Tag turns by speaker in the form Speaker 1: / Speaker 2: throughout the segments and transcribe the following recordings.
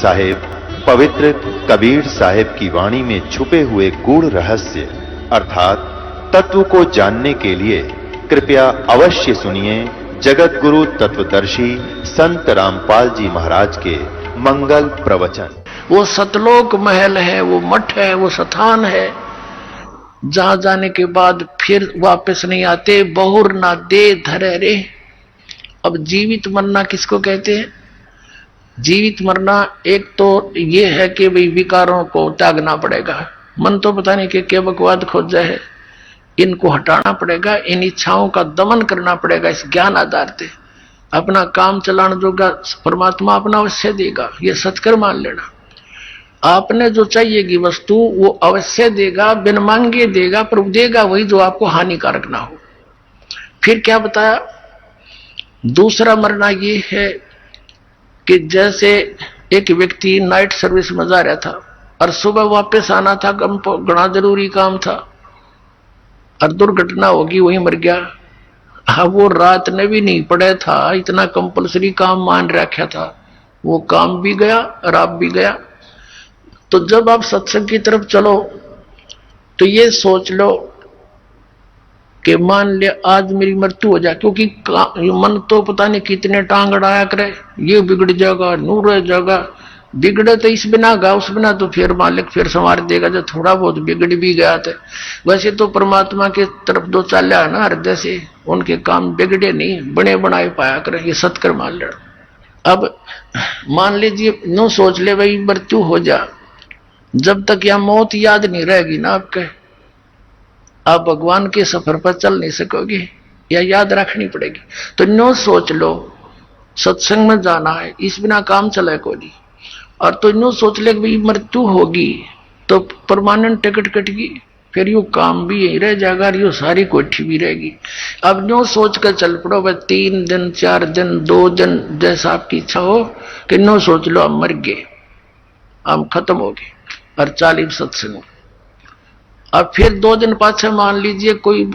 Speaker 1: साहेब पवित्र कबीर साहिब की वाणी में छुपे हुए गूढ़ रहस्य अर्थात तत्व को जानने के लिए कृपया अवश्य सुनिए जगत गुरु तत्वदर्शी संत रामपाल जी महाराज के मंगल प्रवचन।
Speaker 2: वो सतलोक महल है, वो मठ है, वो स्थान है जहां जाने के बाद फिर वापस नहीं आते। बहुर ना दे धरे रे। अब जीवित मरना किसको कहते हैं? जीवित मरना एक तो ये है कि भाई विकारों को त्यागना पड़ेगा। मन तो पता नहीं कि बकवाद खोजा है, इनको हटाना पड़ेगा, इन इच्छाओं का दमन करना पड़ेगा। इस ज्ञान आधार से अपना काम चलाना जोगा परमात्मा अपना अवश्य देगा, ये सत्कर मान लेना। आपने जो चाहिएगी वस्तु वो अवश्य देगा, बिन मांगे देगा, पर देगा वही जो आपको हानिकारक ना हो। फिर क्या बताया? दूसरा मरना ये है कि जैसे एक व्यक्ति नाइट सर्विस में जा रहा था और सुबह वापस आना था, घना जरूरी काम था और दुर्घटना होगी, वही मर गया। हाँ, वो रात ने भी नहीं पड़े था, इतना कंपलसरी काम मान रखा था, वो काम भी गया और आप भी गया। तो जब आप सत्संग की तरफ चलो तो ये सोच लो कि मान ले आज मेरी मृत्यु हो जाए, क्योंकि मन तो पता नहीं कितने टांग अड़ाया करे, ये बिगड़ जाएगा, नूर रह जाएगा। बिगड़े तो इस बिना गा, उस बिना तो फिर मालिक फिर संवार देगा। जो थोड़ा बहुत बिगड़ भी गया था, वैसे तो परमात्मा के तरफ दो चाल्या ना हृदय से, उनके काम बिगड़े नहीं, बने बनाए पाया करे, ये सत्कर मान ले। अब मान लीजिए नो सोच ले भाई मृत्यु हो जा, जब तक यह मौत याद नहीं रहेगी ना आपके, आप भगवान के सफर पर चल नहीं सकोगे, या याद रखनी पड़ेगी। तो नो सोच लो सत्संग में जाना है, इस बिना काम चले को नहीं। और तो नो सोच ले कि मृत्यु होगी तो परमानेंट टिकट कटेगी, फिर यू काम भी यही रह जाएगा और यू सारी कोठी भी रहेगी। अब नो सोच कर चल पड़ो, वह 3 दिन 4 दिन 2 दिन जैसा आपकी इच्छा हो, कि नो सोच लो हम मर गए, हम खत्म हो गए और 40 सत्संग। अब फिर 2 दिन पाछे मान लीजिए कोई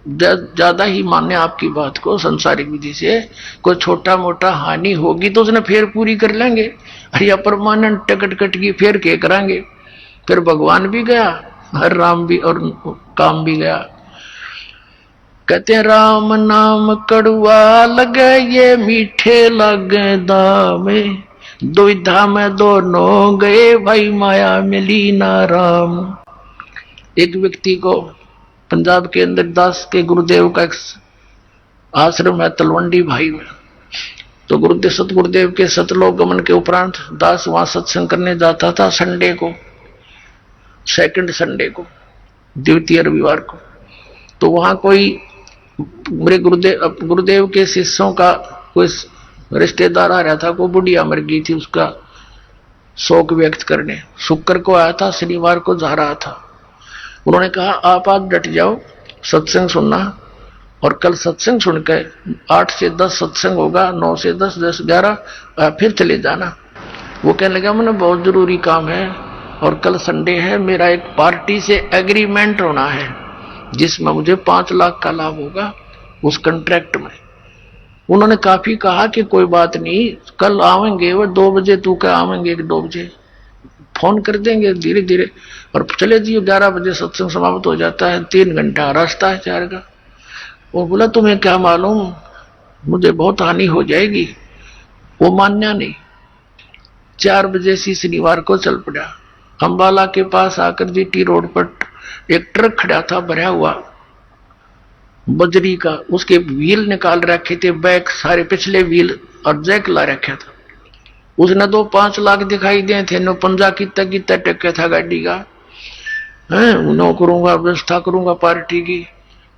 Speaker 2: ज्यादा ही माने आपकी बात को संसारिक विधि से, कोई छोटा मोटा हानि होगी तो उसने फिर पूरी कर लेंगे। अरे परमानेंट टिकट कट गई फिर क्या करांगे? फिर भगवान भी गया हर राम भी और काम भी गया। कहते हैं राम नाम कड़वा लगे ये मीठे लगे दामे, दुविधा में दोनों गए भाई माया मिली ना राम। एक व्यक्ति को पंजाब के अंदर दास के गुरुदेव का एक आश्रम है तलवंडी भाई में। तो गुरुदेव सतगुरुदेव के सतलोक गमन के उपरांत दास वहां सत्संग करने जाता था संडे को, सेकंड संडे को, द्वितीय रविवार को। तो वहां कोई मेरे गुरुदेव के शिष्यों का कोई रिश्तेदार आ रहा था, को बुढ़िया मर गई थी, उसका शोक व्यक्त करने शुक्र को आया था, शनिवार को जा रहा था। उन्होंने कहा आप आज डट जाओ, सत्संग सुनना, और कल सत्संग सुनकर 8 से 10 सत्संग होगा, 9 से 10, 10 11 फिर चले जाना। वो कहने लगा मैंने बहुत जरूरी काम है और कल संडे है, मेरा एक पार्टी से एग्रीमेंट होना है जिसमें मुझे 5 लाख का लाभ होगा उस कॉन्ट्रैक्ट में। उन्होंने काफी कहा कि कोई बात नहीं, कल आवेंगे वो 2 बजे, तू क्या आवेंगे 1-2 बजे, फोन कर देंगे धीरे धीरे, और चले जी 11 बजे सत्संग समाप्त हो जाता है, 3 घंटा रास्ता है 4 का। वो बोला तुम्हें क्या मालूम, मुझे बहुत हानि हो जाएगी। वो मान्या नहीं, 4 बजे से शनिवार को चल पड़ा। अंबाला के पास आकर जीटी रोड पर एक ट्रक खड़ा था भरा हुआ बजरी का, उसके व्हील निकाल रखे थे, बैक सारे पिछले व्हील और जैक ला रखा था। उसने 2-5 लाख दिखाई दिए थे, नो 50 कितना टक्के था गाड़ी का, नो करूंगा व्यवस्था करूंगा पार्टी की।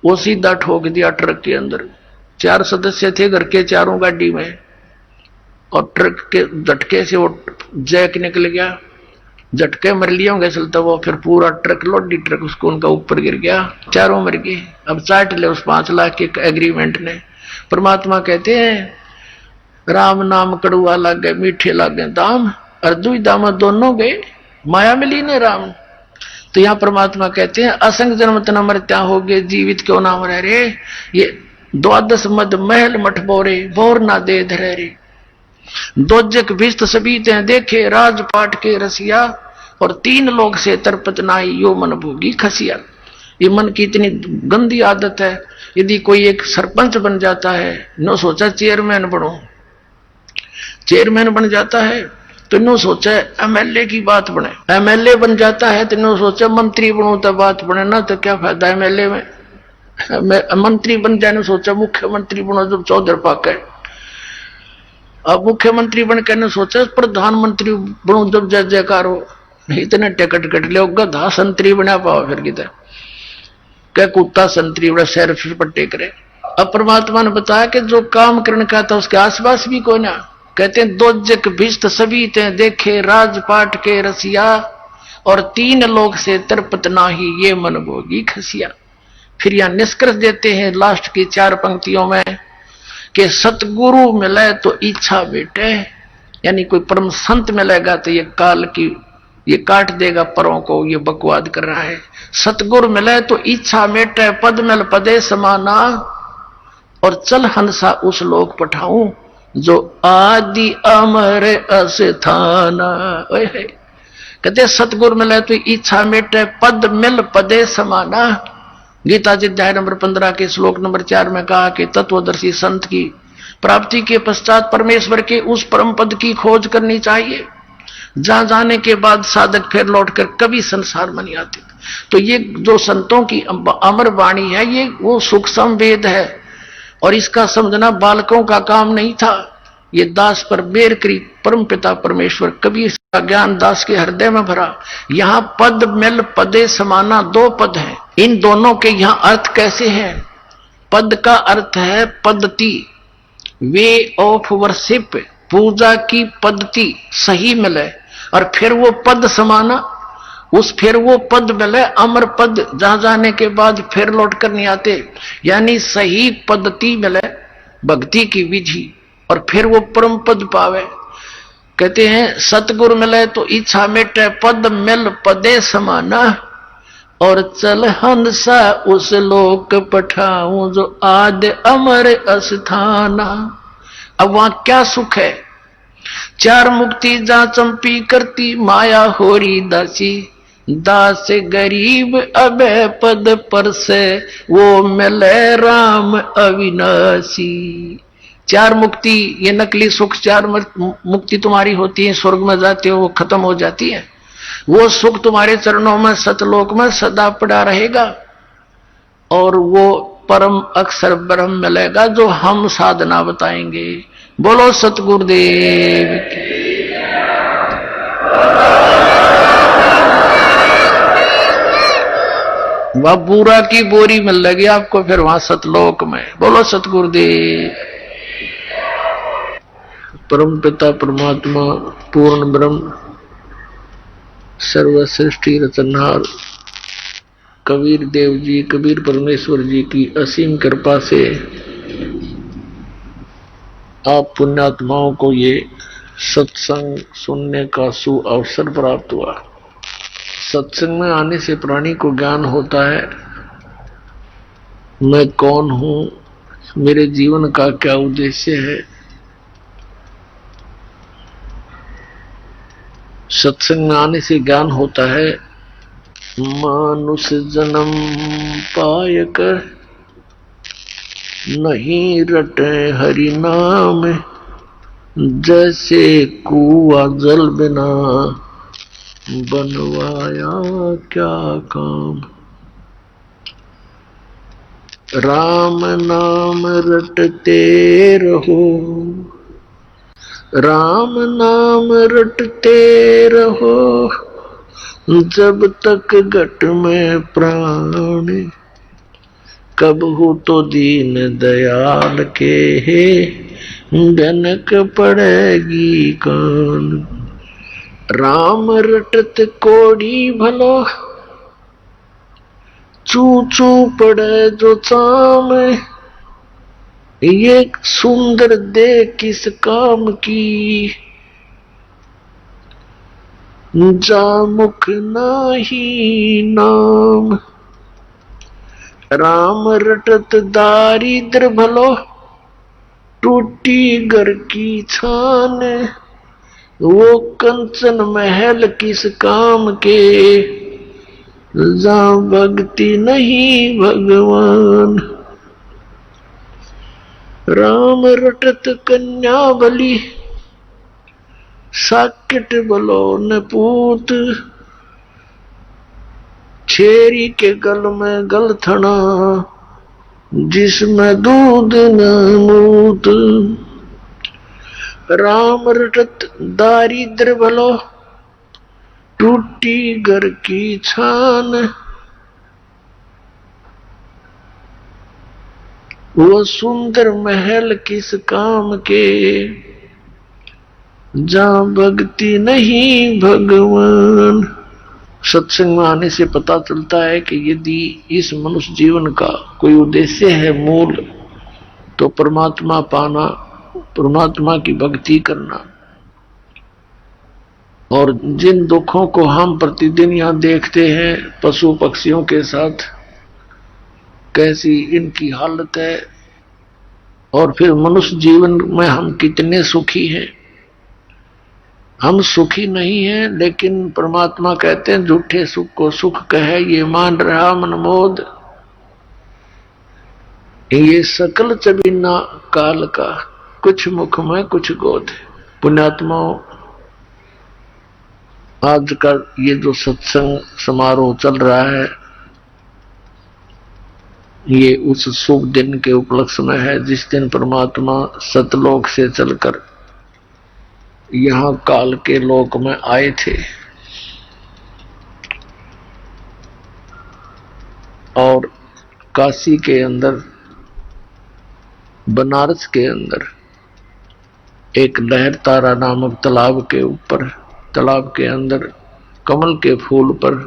Speaker 2: वो सीधा ठोक दिया ट्रक के अंदर। 4 सदस्य थे घर के, चारों गाड़ी में, और ट्रक के झटके से वो जैक निकल गया, झटके मर लिए होंगे चलता वो, फिर पूरा ट्रक लोडी ट्रक उसको उनका ऊपर गिर गया, चारों मर गए। अब चाट ले उस 5 लाख के एग्रीमेंट ने। परमात्मा कहते हैं राम नाम कड़ुआ लग गए मीठे लग गए दाम, और दुविधा में दोनों गए माया मिली ने राम। तो यहाँ परमात्मा कहते हैं असंग जन्म तना मरत्या हो गए, जीवित क्यों नाम रह रे, ये 12 मद महल मठ बोरे, बोर ना दे धरे रे। दोजक भिस्त सबीते देखे राजपाट के रसिया, और 3 लोग से तरपत नाई यो मन भोगी खसिया। ये मन की इतनी गंदी आदत है। यदि कोई एक सरपंच बन जाता है, नो सोचा चेयरमैन बनूं, चेयरमैन बन जाता है तो नो सोचा एमएलए की बात बने, एमएलए बन जाता है तो नो सोचा मंत्री बनूं तो बात बने ना, तो क्या फायदा एमएलए में। मंत्री बन जाने सोचा मुख्यमंत्री बनो जब चौधर पाके, अब मुख्यमंत्री बन के ने सोचा प्रधानमंत्री बनूं जब जय जयकार हो। इतने टिकट कट ले गधा संतरी बना पाओ फिर किधर क्या कुत्ता संतरी बड़ा सैर फिर पट्टे करे। अब परमात्मा ने बताया कि जो काम करने का था उसके आसपास भी कोई ना। कहते हैं दोजक भिस्त सभी ते देखे राजपाट के रसिया, और 3 लोग से तरपत नाही ये मन भोगी खसिया। फिर यहां निष्कर्ष देते हैं लास्ट की 4 पंक्तियों में कि सतगुरु मिले तो इच्छा बेटे, यानी कोई परम संत मिलेगा तो ये काल की ये काट देगा परों को, ये बकवाद कर रहा है। सतगुरु मिले तो इच्छा मेटे, पद मिल पदे समाना, और चल हंसा उस लोक पठाऊं जो आदि अमर अस्थाना। कहते सतगुरु मिले तो इच्छा मेटे, पद मिल पदे समाना। गीता जी अध्याय नंबर 15 के श्लोक नंबर 4 में कहा कि तत्वदर्शी संत की प्राप्ति के पश्चात परमेश्वर के उस परम पद की खोज करनी चाहिए, जहां जाने के बाद साधक फिर लौटकर कभी संसार में नहीं आते। तो ये जो संतों की अमर वाणी है, ये वो सूक्ष्म वेद है, और इसका समझना बालकों का काम नहीं था। ये दास पर बेर करी परम पिता परमेश्वर कबीर का ज्ञान दास के हृदय में भरा। यहाँ पद मिल पदे समाना 2 पद हैं। इन दोनों के यहाँ अर्थ कैसे हैं? पद का अर्थ है पद्धति, वे ऑफ वर्शिप, पूजा की पद्धति सही मिले, और फिर वो पद समाना, फिर वो पद मिले अमर पद, जहां जाने के बाद फिर लौट कर नहीं आते। यानी सही पद्धति मिले भक्ति की विधि, और फिर वो परम पद पावे। कहते हैं सतगुरु मिले तो इच्छा मेटे, पद मिल पदे समाना, और चल हंसा उस लोक पठाऊं जो आद अमर अस्थाना। अब वहां क्या सुख है? 4 मुक्ति जा चंपी करती माया होरी दासी, दास गरीब अबे पद पर से वो मिले राम अविनाशी। 4 मुक्ति, ये नकली सुख 4 मुक्ति तुम्हारी होती है, स्वर्ग में जाते हो वो खत्म हो जाती है। वो सुख तुम्हारे चरणों में सतलोक में सदा पड़ा रहेगा, और वो परम अक्षर ब्रह्म मिलेगा जो हम साधना बताएंगे। बोलो सतगुरुदेव की। वह बूरा की बोरी मिल लगी आपको फिर वहां सतलोक में। बोलो सतगुरुदेव। परम पिता परमात्मा पूर्ण ब्रह्म सर्व सृष्टि रचनहार कबीर देव जी, कबीर परमेश्वर जी की असीम कृपा से आप पुण्यात्माओं को ये सत्संग सुनने का सुअवसर प्राप्त हुआ। सत्संग में आने से प्राणी को ज्ञान होता है, मैं कौन हूं, मेरे जीवन का क्या उद्देश्य है। सत्संग में आने से ज्ञान होता है, मानुष जन्म पाय कर नहीं रटे हरि नाम, जैसे कुआ जल बिना बनवाया क्या काम। राम नाम रटते रहो, राम नाम रटते रहो, जब तक घट में प्राण, कब हो तो दीन दयाल के गनक पड़ेगी कान। राम रटत कोड़ी भलो, चू चू पड़े जो चाम, ये सुंदर दे किस काम की, जा मुख नाही नाम। राम रटत दारिद्र भलो, टूटी घर की छान, वो कंचन महल किस काम के, जहां भक्ति नहीं भगवान। राम रटत कन्या बलि, साकेत बलो न पूत, छेरी के गल में गलथना, जिसमें दूध न मूत। राम रटत दारिद्र भलो, टूटी घर की छान, वो सुंदर महल किस काम के, जहां भक्ति नहीं भगवान। सत्संग में आने से पता चलता है कि यदि इस मनुष्य जीवन का कोई उद्देश्य है मूल, तो परमात्मा पाना, परमात्मा की भक्ति करना। और जिन दुखों को हम प्रतिदिन यहाँ देखते हैं पशु पक्षियों के साथ, कैसी इनकी हालत है, और फिर मनुष्य जीवन में हम कितने सुखी हैं। हम सुखी नहीं हैं, लेकिन परमात्मा कहते हैं झूठे सुख को सुख कहे ये मान रहा मनमोद, ये सकल चबीना काल का, कुछ मुख में कुछ गोद। पुण्यात्माओं, आज का ये जो सत्संग समारोह चल रहा है, ये उस शुभ दिन के उपलक्ष्य में है जिस दिन परमात्मा सतलोक से चलकर यहाँ काल के लोक में आए थे। और काशी के अंदर, बनारस के अंदर एक लहर तारा नामक तालाब के ऊपर, तालाब के अंदर कमल के फूल पर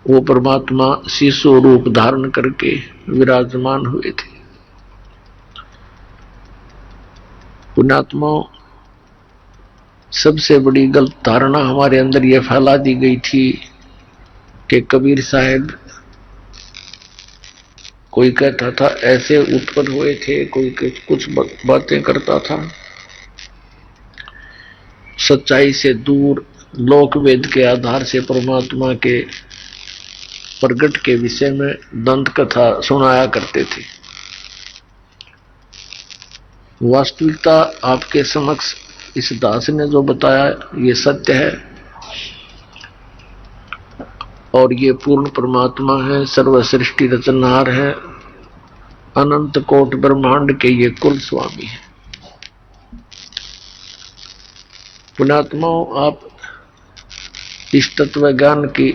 Speaker 2: वो परमात्मा शिशु रूप धारण करके विराजमान हुए थे। पुण्यात्माओं, सबसे बड़ी गलत धारणा हमारे अंदर यह फैला दी गई थी कि कबीर साहब, कोई कहता था ऐसे उत्पन्न हुए थे, कोई कुछ बातें करता था, सच्चाई से दूर लोक वेद के आधार से परमात्मा के प्रगट के विषय में दंत कथा सुनाया करते थे। वास्तविकता आपके समक्ष इस दास ने जो बताया ये सत्य है, और ये पूर्ण परमात्मा है, सर्व सृष्टि रचनहार है, अनंत कोट ब्रह्मांड के ये कुल स्वामी है। पुण्यात्माओं, आप इस तत्व ज्ञान की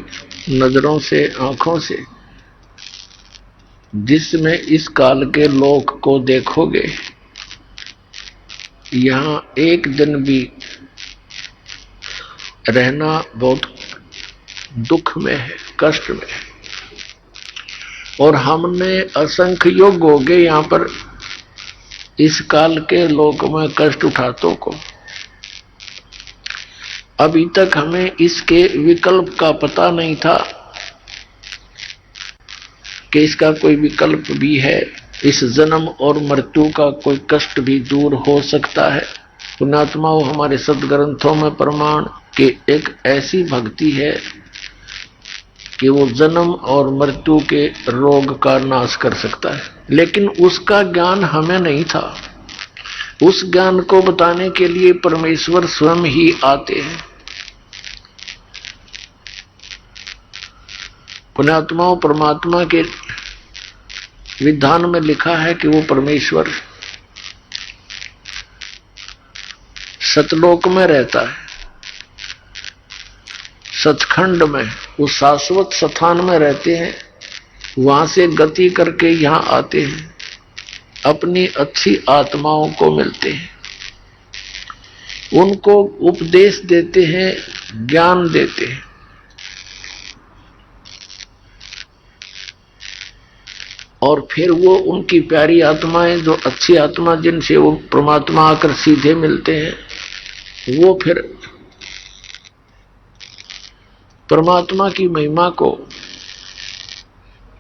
Speaker 2: नजरों से, आंखों से, जिसमें इस काल के लोक को देखोगे, यहां एक दिन भी रहना बहुत दुख में है, कष्ट में है। और हमने असंख्य योग हो गए यहां पर इस काल के लोक में कष्ट उठातों को। अभी तक हमें इसके विकल्प का पता नहीं था कि इसका कोई विकल्प भी है, इस जन्म और मृत्यु का कोई कष्ट भी दूर हो सकता है। पुण्यात्माओं, हमारे सदग्रंथों में प्रमाण कि एक ऐसी भक्ति है कि वो जन्म और मृत्यु के रोग का नाश कर सकता है, लेकिन उसका ज्ञान हमें नहीं था। उस ज्ञान को बताने के लिए परमेश्वर स्वयं ही आते हैं। पुण्यात्माओं, परमात्मा के विधान में लिखा है कि वो परमेश्वर सतलोक में रहता है, सचखंड में, उस शाश्वत स्थान में रहते हैं, वहां से गति करके यहाँ आते हैं, अपनी अच्छी आत्माओं को मिलते हैं, उनको उपदेश देते हैं, ज्ञान देते हैं। और फिर वो उनकी प्यारी आत्माएं, जो अच्छी आत्मा जिनसे वो परमात्मा आकर सीधे मिलते हैं, वो फिर परमात्मा की महिमा को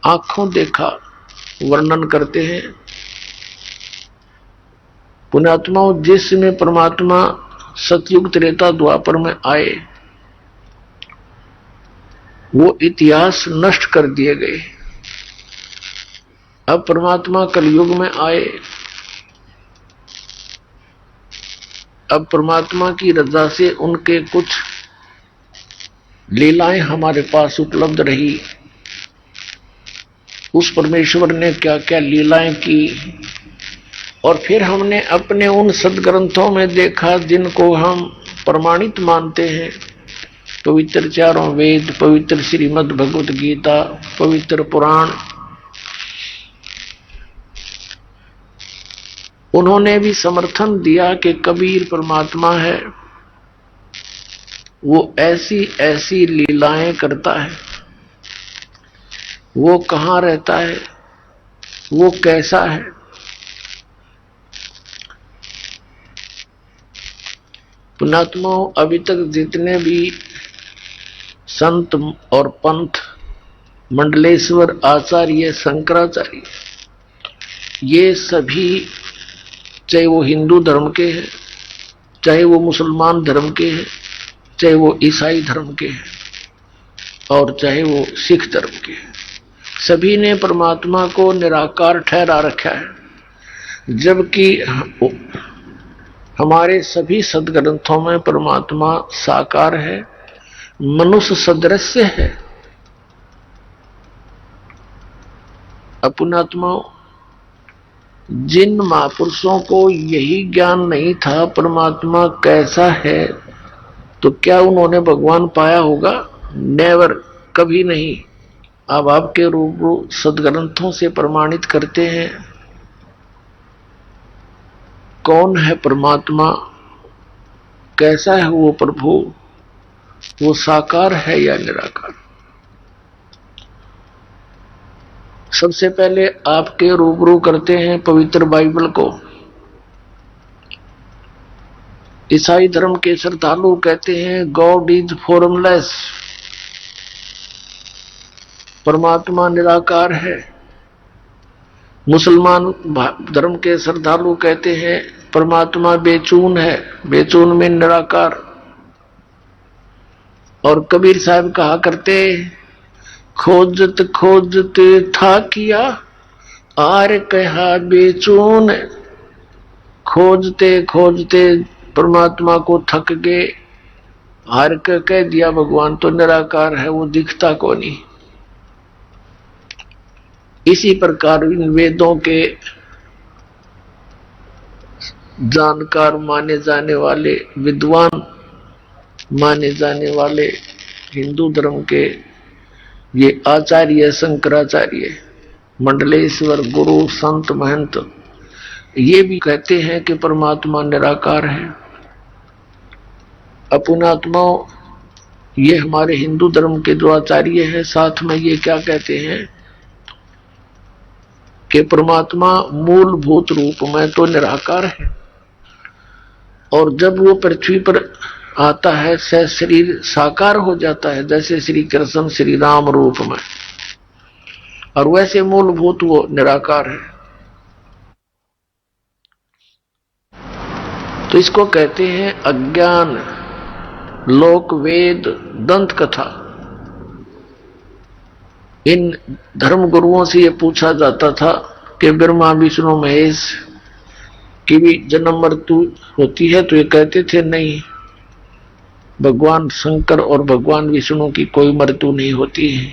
Speaker 2: आंखों देखा वर्णन करते हैं, पुण्यात्माओं, जिस समय परमात्मा सतयुग त्रेता द्वापर में आए, वो इतिहास नष्ट कर दिए गए। अब परमात्मा कलयुग में आए। अब परमात्मा की रजा से उनके कुछ लीलाएं हमारे पास उपलब्ध रही। उस परमेश्वर ने क्या क्या लीलाएं की, और फिर हमने अपने उन सदग्रंथों में देखा जिनको हम प्रमाणित मानते हैं, पवित्र चारों वेद, पवित्र श्रीमद् भगवत गीता, पवित्र पुराण, उन्होंने भी समर्थन दिया कि कबीर परमात्मा है, वो ऐसी ऐसी लीलाएं करता है, वो कहाँ रहता है, वो कैसा है। पुण्यात्माओं, अभी तक जितने भी संत और पंथ, मंडलेश्वर, आचार्य, शंकराचार्य, ये सभी चाहे वो हिंदू धर्म के हैं, चाहे वो मुसलमान धर्म के हैं, चाहे वो ईसाई धर्म के हैं, और चाहे वो सिख धर्म के हैं, सभी ने परमात्मा को निराकार ठहरा रखा है। जबकि हमारे सभी सदग्रंथों में परमात्मा साकार है, मनुष्य सदृश्य है। पुण्यात्माओं, जिन महापुरुषों को यही ज्ञान नहीं था परमात्मा कैसा है, तो क्या उन्होंने भगवान पाया होगा? नेवर, कभी नहीं। अब आपके रूप सदग्रंथों से प्रमाणित करते हैं कौन है परमात्मा, कैसा है वो प्रभु, वो साकार है या निराकार। सबसे पहले आपके रूबरू करते हैं पवित्र बाइबल को। ईसाई धर्म के श्रद्धालु कहते हैं गॉड इज फॉर्मलेस, परमात्मा निराकार है। मुसलमान धर्म के श्रद्धालु कहते हैं परमात्मा बेचून है, बेचून में निराकार। और कबीर साहब कहा करते खोजत खोजत था किया आर कहा बेचून, खोजते खोजते परमात्मा को थक गए, हार के कह दिया भगवान तो निराकार है, वो दिखता को नहीं। इसी प्रकार इन वेदों के जानकार माने जाने वाले, विद्वान माने जाने वाले हिंदू धर्म के ये आचार्य, शंकराचार्य, मंडलेश्वर, गुरु, संत, महंत, ये भी कहते हैं कि परमात्मा निराकार है। अपुनात्माओं, ये हमारे हिंदू धर्म के जो आचार्य हैं, साथ में ये क्या कहते हैं कि परमात्मा मूलभूत रूप में तो निराकार है, और जब वो पृथ्वी पर आता है सह शरीर साकार हो जाता है, जैसे श्री कृष्ण श्री राम रूप में, और वैसे मूलभूत वो निराकार है। तो इसको कहते हैं अज्ञान, लोक वेद, दंत कथा। इन धर्म गुरुओं से ये पूछा जाता था कि ब्रह्मा विष्णु महेश की भी जन्म मृत्यु होती है, तो ये कहते थे नहीं, भगवान शंकर और भगवान विष्णु की कोई मृत्यु नहीं होती है,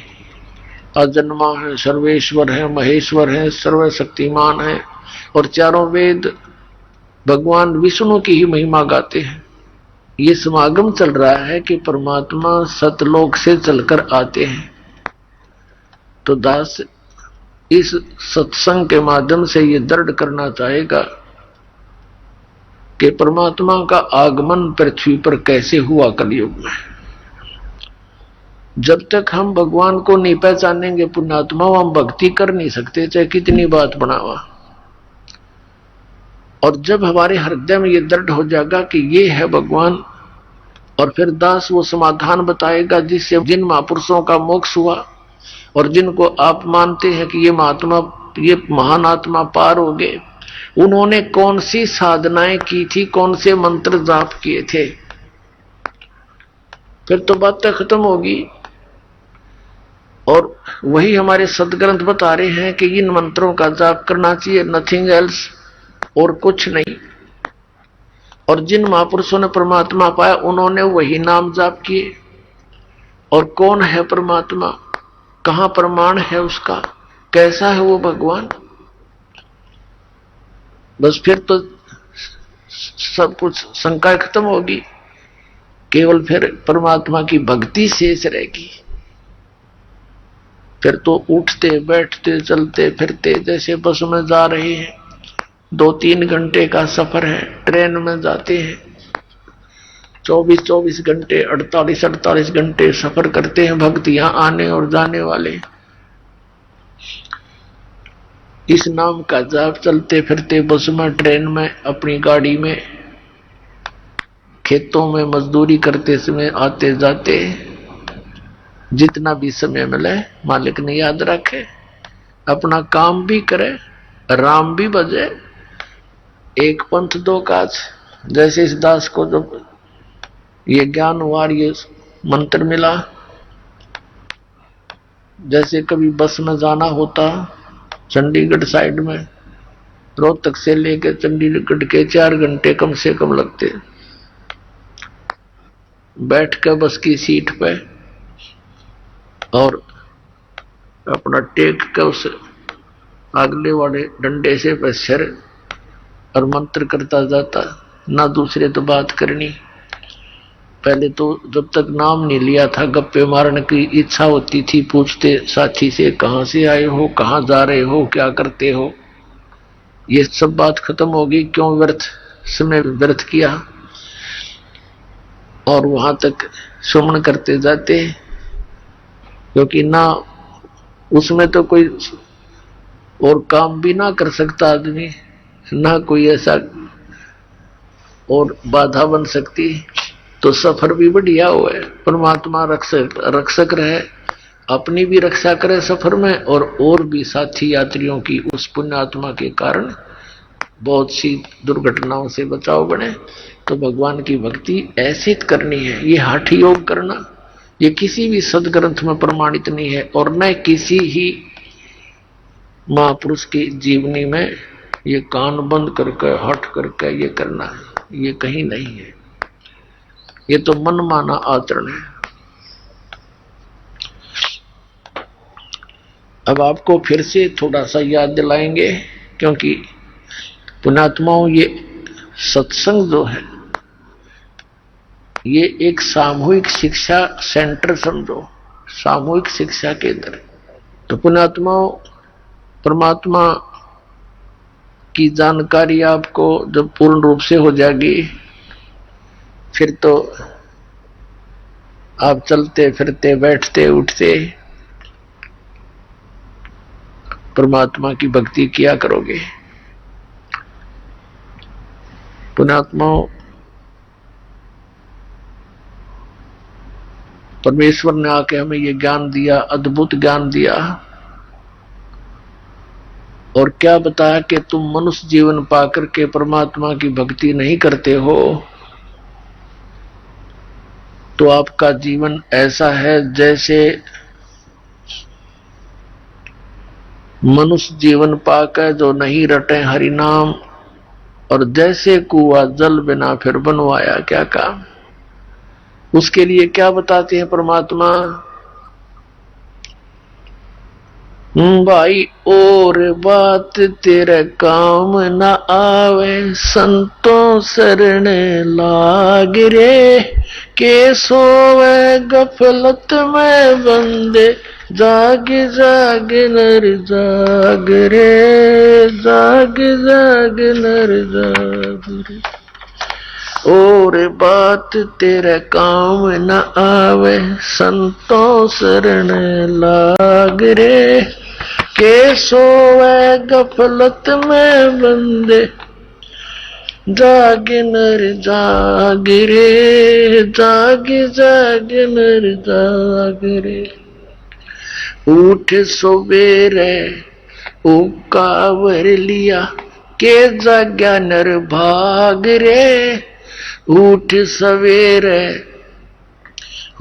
Speaker 2: अजन्मा है, सर्वेश्वर है, महेश्वर है, सर्वशक्तिमान है। और चारों वेद भगवान विष्णु की ही महिमा गाते हैं। ये समागम चल रहा है कि परमात्मा सतलोक से चलकर आते हैं। तो दास इस सत्संग के माध्यम से ये दृढ़ करना चाहेगा कि परमात्मा का आगमन पृथ्वी पर कैसे हुआ कलयुग में। जब तक हम भगवान को नहीं पहचानेंगे पुण्यात्मा, हम भक्ति कर नहीं सकते, चाहे कितनी बात बनावा। और जब हमारे हृदय में ये दृढ़ हो जाएगा कि ये है भगवान, और फिर दास वो समाधान बताएगा जिससे जिन महापुरुषों का मोक्ष हुआ और जिनको आप मानते हैं कि ये महात्मा, ये महान आत्मा पार हो गए, उन्होंने कौन सी साधनाएं की थी, कौन से मंत्र जाप किए थे, फिर तो बातें खत्म होगी। और वही हमारे सदग्रंथ बता रहे हैं कि इन मंत्रों का जाप करना चाहिए, नथिंग एल्स, और कुछ नहीं। और जिन महापुरुषों ने परमात्मा पाया उन्होंने वही नाम जाप किए। और कौन है परमात्मा, कहां प्रमाण है उसका, कैसा है वो भगवान, बस फिर तो सब कुछ शंका खत्म होगी, केवल फिर परमात्मा की भक्ति शेष रहेगी। फिर तो उठते बैठते चलते फिरते जैसे बस में जा रहे हैं, 2-3 घंटे का सफर है, ट्रेन में जाते हैं 24-24 घंटे 48-48 घंटे सफर करते हैं भक्त, यहां आने और जाने वाले। इस नाम का जाप चलते फिरते बस में, ट्रेन में, अपनी गाड़ी में, खेतों में मजदूरी करते समय, आते जाते, जितना भी समय मिले मालिक ने याद रखे, अपना काम भी करे, राम भी बजे, एक पंथ दो काज। जैसे इस दास को जब ये ज्ञान हुआ, ये मंत्र मिला, जैसे कभी बस में जाना होता चंडीगढ़ साइड में, रोहतक से लेकर चंडीगढ़ के 4 घंटे कम से कम लगते, बैठ कर बस की सीट पे और अपना टेक कर उस अगले वाले डंडे से सिर और मंत्र करता जाता, ना दूसरे तो बात करनी। पहले तो जब तक नाम नहीं लिया था गप्पे मारने की इच्छा होती थी, पूछते साथी से कहां से आए हो, कहां जा रहे हो, क्या करते हो, ये सब बात खत्म हो गई, क्यों व्यर्थ समय व्यर्थ किया। और वहां तक सुमन करते जाते, क्योंकि ना उसमें तो कोई और काम भी ना कर सकता आदमी, ना कोई ऐसा और बाधा बन सकती, तो सफर भी बढ़िया हुआ है। परमात्मा रक्षक रहे, अपनी भी रक्षा करे सफर में, और भी साथी यात्रियों की उस पुण्यात्मा के कारण बहुत सी दुर्घटनाओं से बचाव बने। तो भगवान की भक्ति ऐसे करनी है, ये हठ योग करना, ये किसी भी सदग्रंथ में प्रमाणित नहीं है, और न किसी ही महापुरुष की जीवनी में ये कान बंद करके हट करके ये करना है, ये कहीं नहीं है, ये तो मनमाना आचरण है। अब आपको फिर से थोड़ा सा याद दिलाएंगे, क्योंकि पुण्यात्माओं ये सत्संग जो है ये एक सामूहिक शिक्षा सेंटर समझो, सामूहिक शिक्षा केंद्र। तो पुण्यात्माओं परमात्मा की जानकारी आपको जब पूर्ण रूप से हो जाएगी, फिर तो आप चलते फिरते बैठते उठते परमात्मा की भक्ति किया करोगे। पुण्यात्माओं परमेश्वर ने आके हमें ये ज्ञान दिया, अद्भुत ज्ञान दिया, और क्या बताया कि तुम मनुष्य जीवन पाकर के परमात्मा की भक्ति नहीं करते हो, तो आपका जीवन ऐसा है जैसे मनुष्य जीवन पाकर जो नहीं रटे हरि नाम, और जैसे कुआ जल बिना फिर बनवाया क्या काम। उसके लिए क्या बताते हैं परमात्मा, भाई और बात तेरे काम न आवे, संतों शरण लाग रे, के सोवे गफलत में बंदे, जाग जाग नर जाग रे, जाग जाग नर जाग रे। और बात तेरे काम न आवे, संतों शरण लाग रे, के सोवे गफलत में बंदे, जाग नर जाग रे, जाग जाग नर जाग रे। उठ सवेरे उकावर लिया, के जाग्या नर भाग रे, उठ सवेरे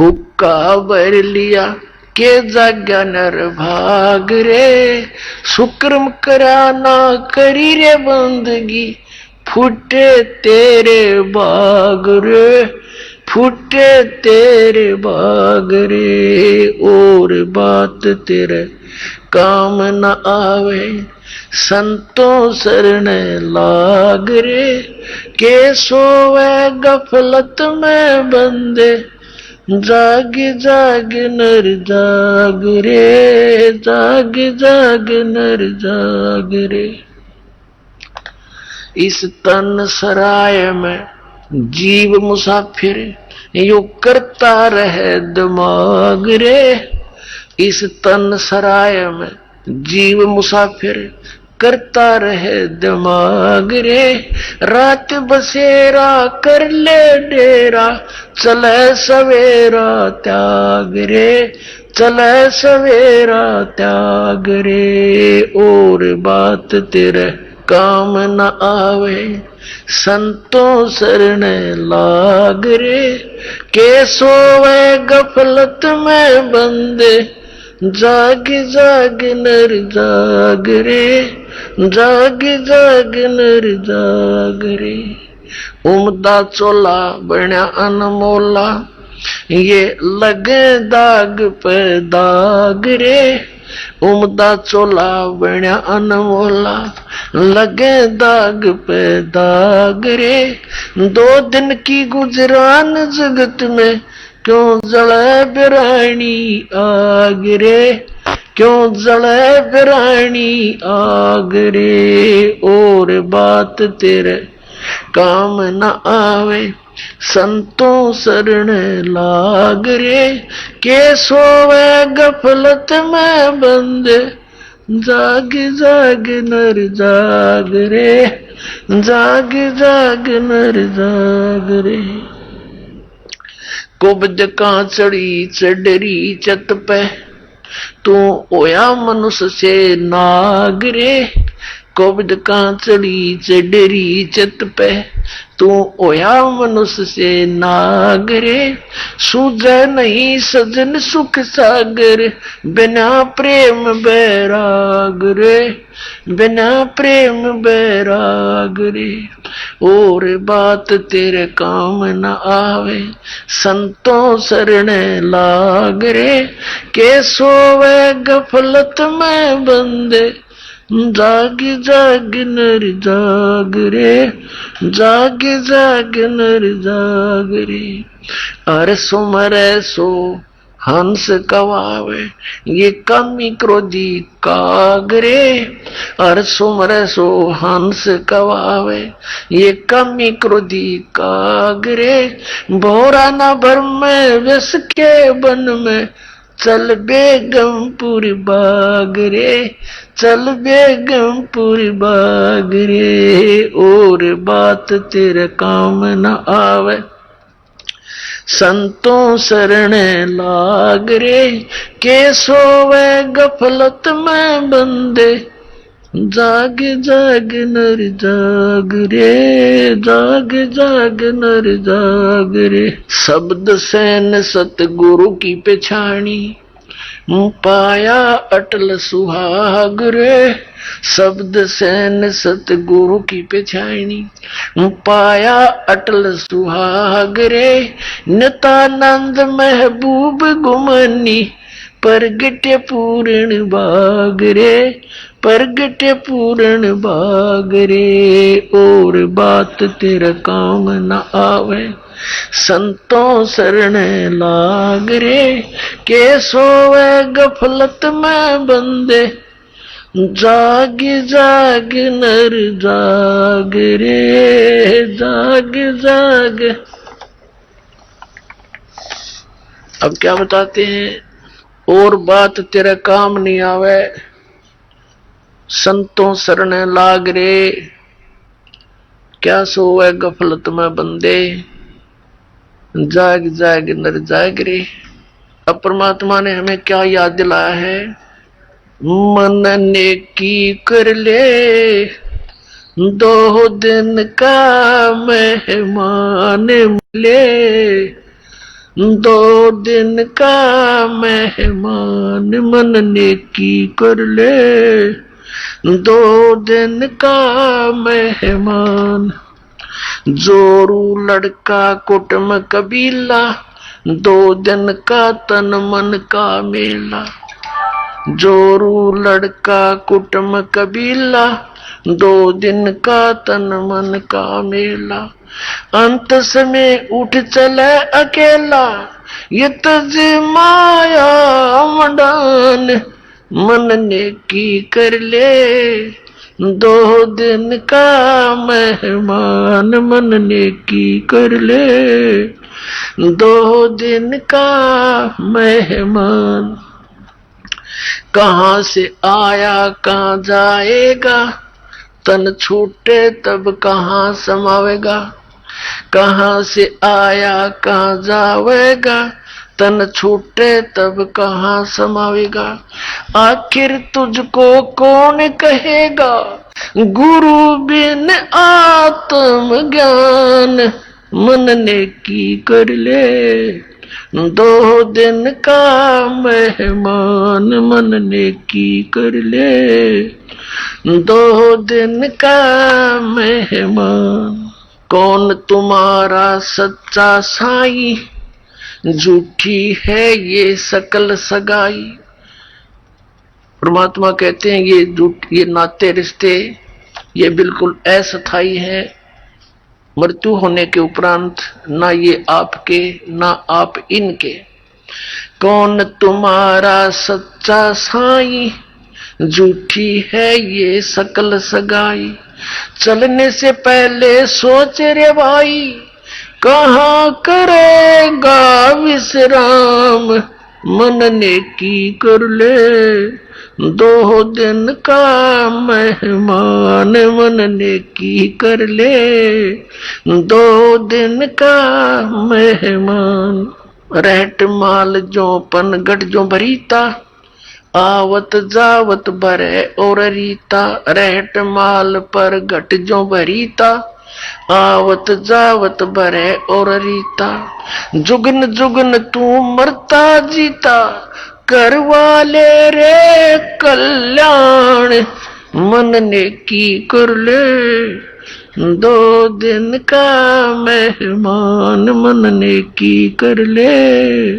Speaker 2: हुक्का भर लिया के जाग्या नर भाग रे, शुक्रम करा ना करी रे बंदगी, फूटे तेरे बाग रे, फूटे तेरे बाग रे, और बात तेरे काम न आवे, संतों शरण लाग रे, के सोवे गफलत में बंदे, जाग जाग नर जाग रे, जाग जाग नर जाग रे। इस तन सराय में जीव मुसाफिर यो करता रहे दिमाग रे, इस तन सराय में जीव मुसाफिर करता रहे दिमाग रे, रात बसेरा कर ले डेरा, चले सवेरा त्याग रे, चले सवेरा त्याग रे, और बात तेरे काम न आवे, संतों शरण लाग रे, के सोवे गफलत में बंदे, जाग जाग नर जाग रे, जाग जाग नर जाग रे। उमदा चोला बण्या अनमोला, ये लगे दाग पे दाग रे, उमदा चोला बण्या अनमोला, लगे दाग पे दाग रे, दो दिन की गुजरान जगत में, क्यों जले बिरानी आग रे, क्यों जले बिरानी आग रे, और बात तेरे काम न आवे, संतों शरण लाग रे, के सोवे गफलत में बंदे, जाग जाग नर जाग रे, जाग जाग नर जाग रे। कुब्ज का चढ़ी चढ़री चत पे, तू ओया मनुष्य से नाग रे, कुब्ज का चढ़ी चढ़री चत पे, तू ओया मनुष्य से नाग रे, सूझे नहीं सजन सुख सागर, बिना प्रेम बैराग रे, बिना प्रेम बैराग रे, और बात तेरे काम न आवे, संतों शरण लाग रे, के सोवे गफलत में बंदे, जाग जाग नर जाग रे, जाग जाग नर जाग रे। अरे सुमरे सो हंस कवावे, ये कमी क्रोधी काग रे, अरे सुमरे सो हंस कवावे, ये कमी क्रोधी काग रे, भोरा न भर में विष के बन में, चल बेगमपुर बाग रे, चल बेगमपुर बाग रे, और बात तेरे काम न आवे, संतों शरण लाग रे, के सोवे गफलत में बंदे, जाग जाग नर जाग रे, जाग जाग नर जाग रे। शब्द सैन सतगुरु की पेछानी, पाया अटल सुहाग रे, शब्द सैन सतगुरु की पेछानी, पाया अटल सुहाग रे, नित्यानंद महबूब गुमनी, परगटे पूर्ण बाग रे, परगटे पूर्ण बाग रे, और बात तेरा काम न आवे, संतों शरण लाग रे, के सोवे गफलत में बंदे, जाग जाग नर जाग रे, जाग जाग। अब क्या बताते हैं, और बात तेरा काम नहीं आवे, संतों शरण लाग रे, क्या सोवे गफलत में बंदे, जाग जाग नर जाग रे। अब परमात्मा ने हमें क्या याद दिलाया है, मन ने की कर ले, दो दिन का मेहमान मिले, दो दिन का मेहमान मन नेकी कर ले, दो दिन का मेहमान। जोरू लड़का कुटुम कबीला, दो दिन का तन मन का मेला। जोरू लड़का कुटुम कबीला, दो दिन का तन मन का मेला। अंत समय उठ चले अकेला, ये तज माया मडान मन नेकी कर ले, दो दिन का मेहमान मन नेकी कर ले, दो दिन का मेहमान। कहाँ से आया कहाँ जाएगा, तन छूटे तब कहाँ समावेगा। कहाँ से आया कहाँ जावेगा, तन छूटे तब कहाँ समावेगा। आखिर तुझको कौन कहेगा, गुरु बिन आत्म ज्ञान मन नेकी कर ले, दो दिन का मेहमान मन नेकी कर ले, दो दिन का मेहमान। कौन तुम्हारा सच्चा साई, झूठी है ये सकल सगाई। परमात्मा कहते हैं ये झूठ, ये नाते रिश्ते ये बिल्कुल अस्थायी है। मृत्यु होने के उपरांत ना ये आपके ना आप इनके। कौन तुम्हारा सच्चा साई, झूठी है ये सकल सगाई। चलने से पहले सोच रे भाई, कहाँ करेगा विश्राम मन नेकी कर ले, दो दिन का मेहमान मन नेकी कर ले, दो दिन का मेहमान। रहट माल जो पनगट जो भरीता, आवत जावत भरे और रीता। रहट माल पर घट जो भरीता, आवत जावत भरे और रीता। जुगन जुगन तू मरता जीता, करवाले रे कल्याण मन नेकी कर ले, दो दिन का मेहमान मन नेकी कर ले,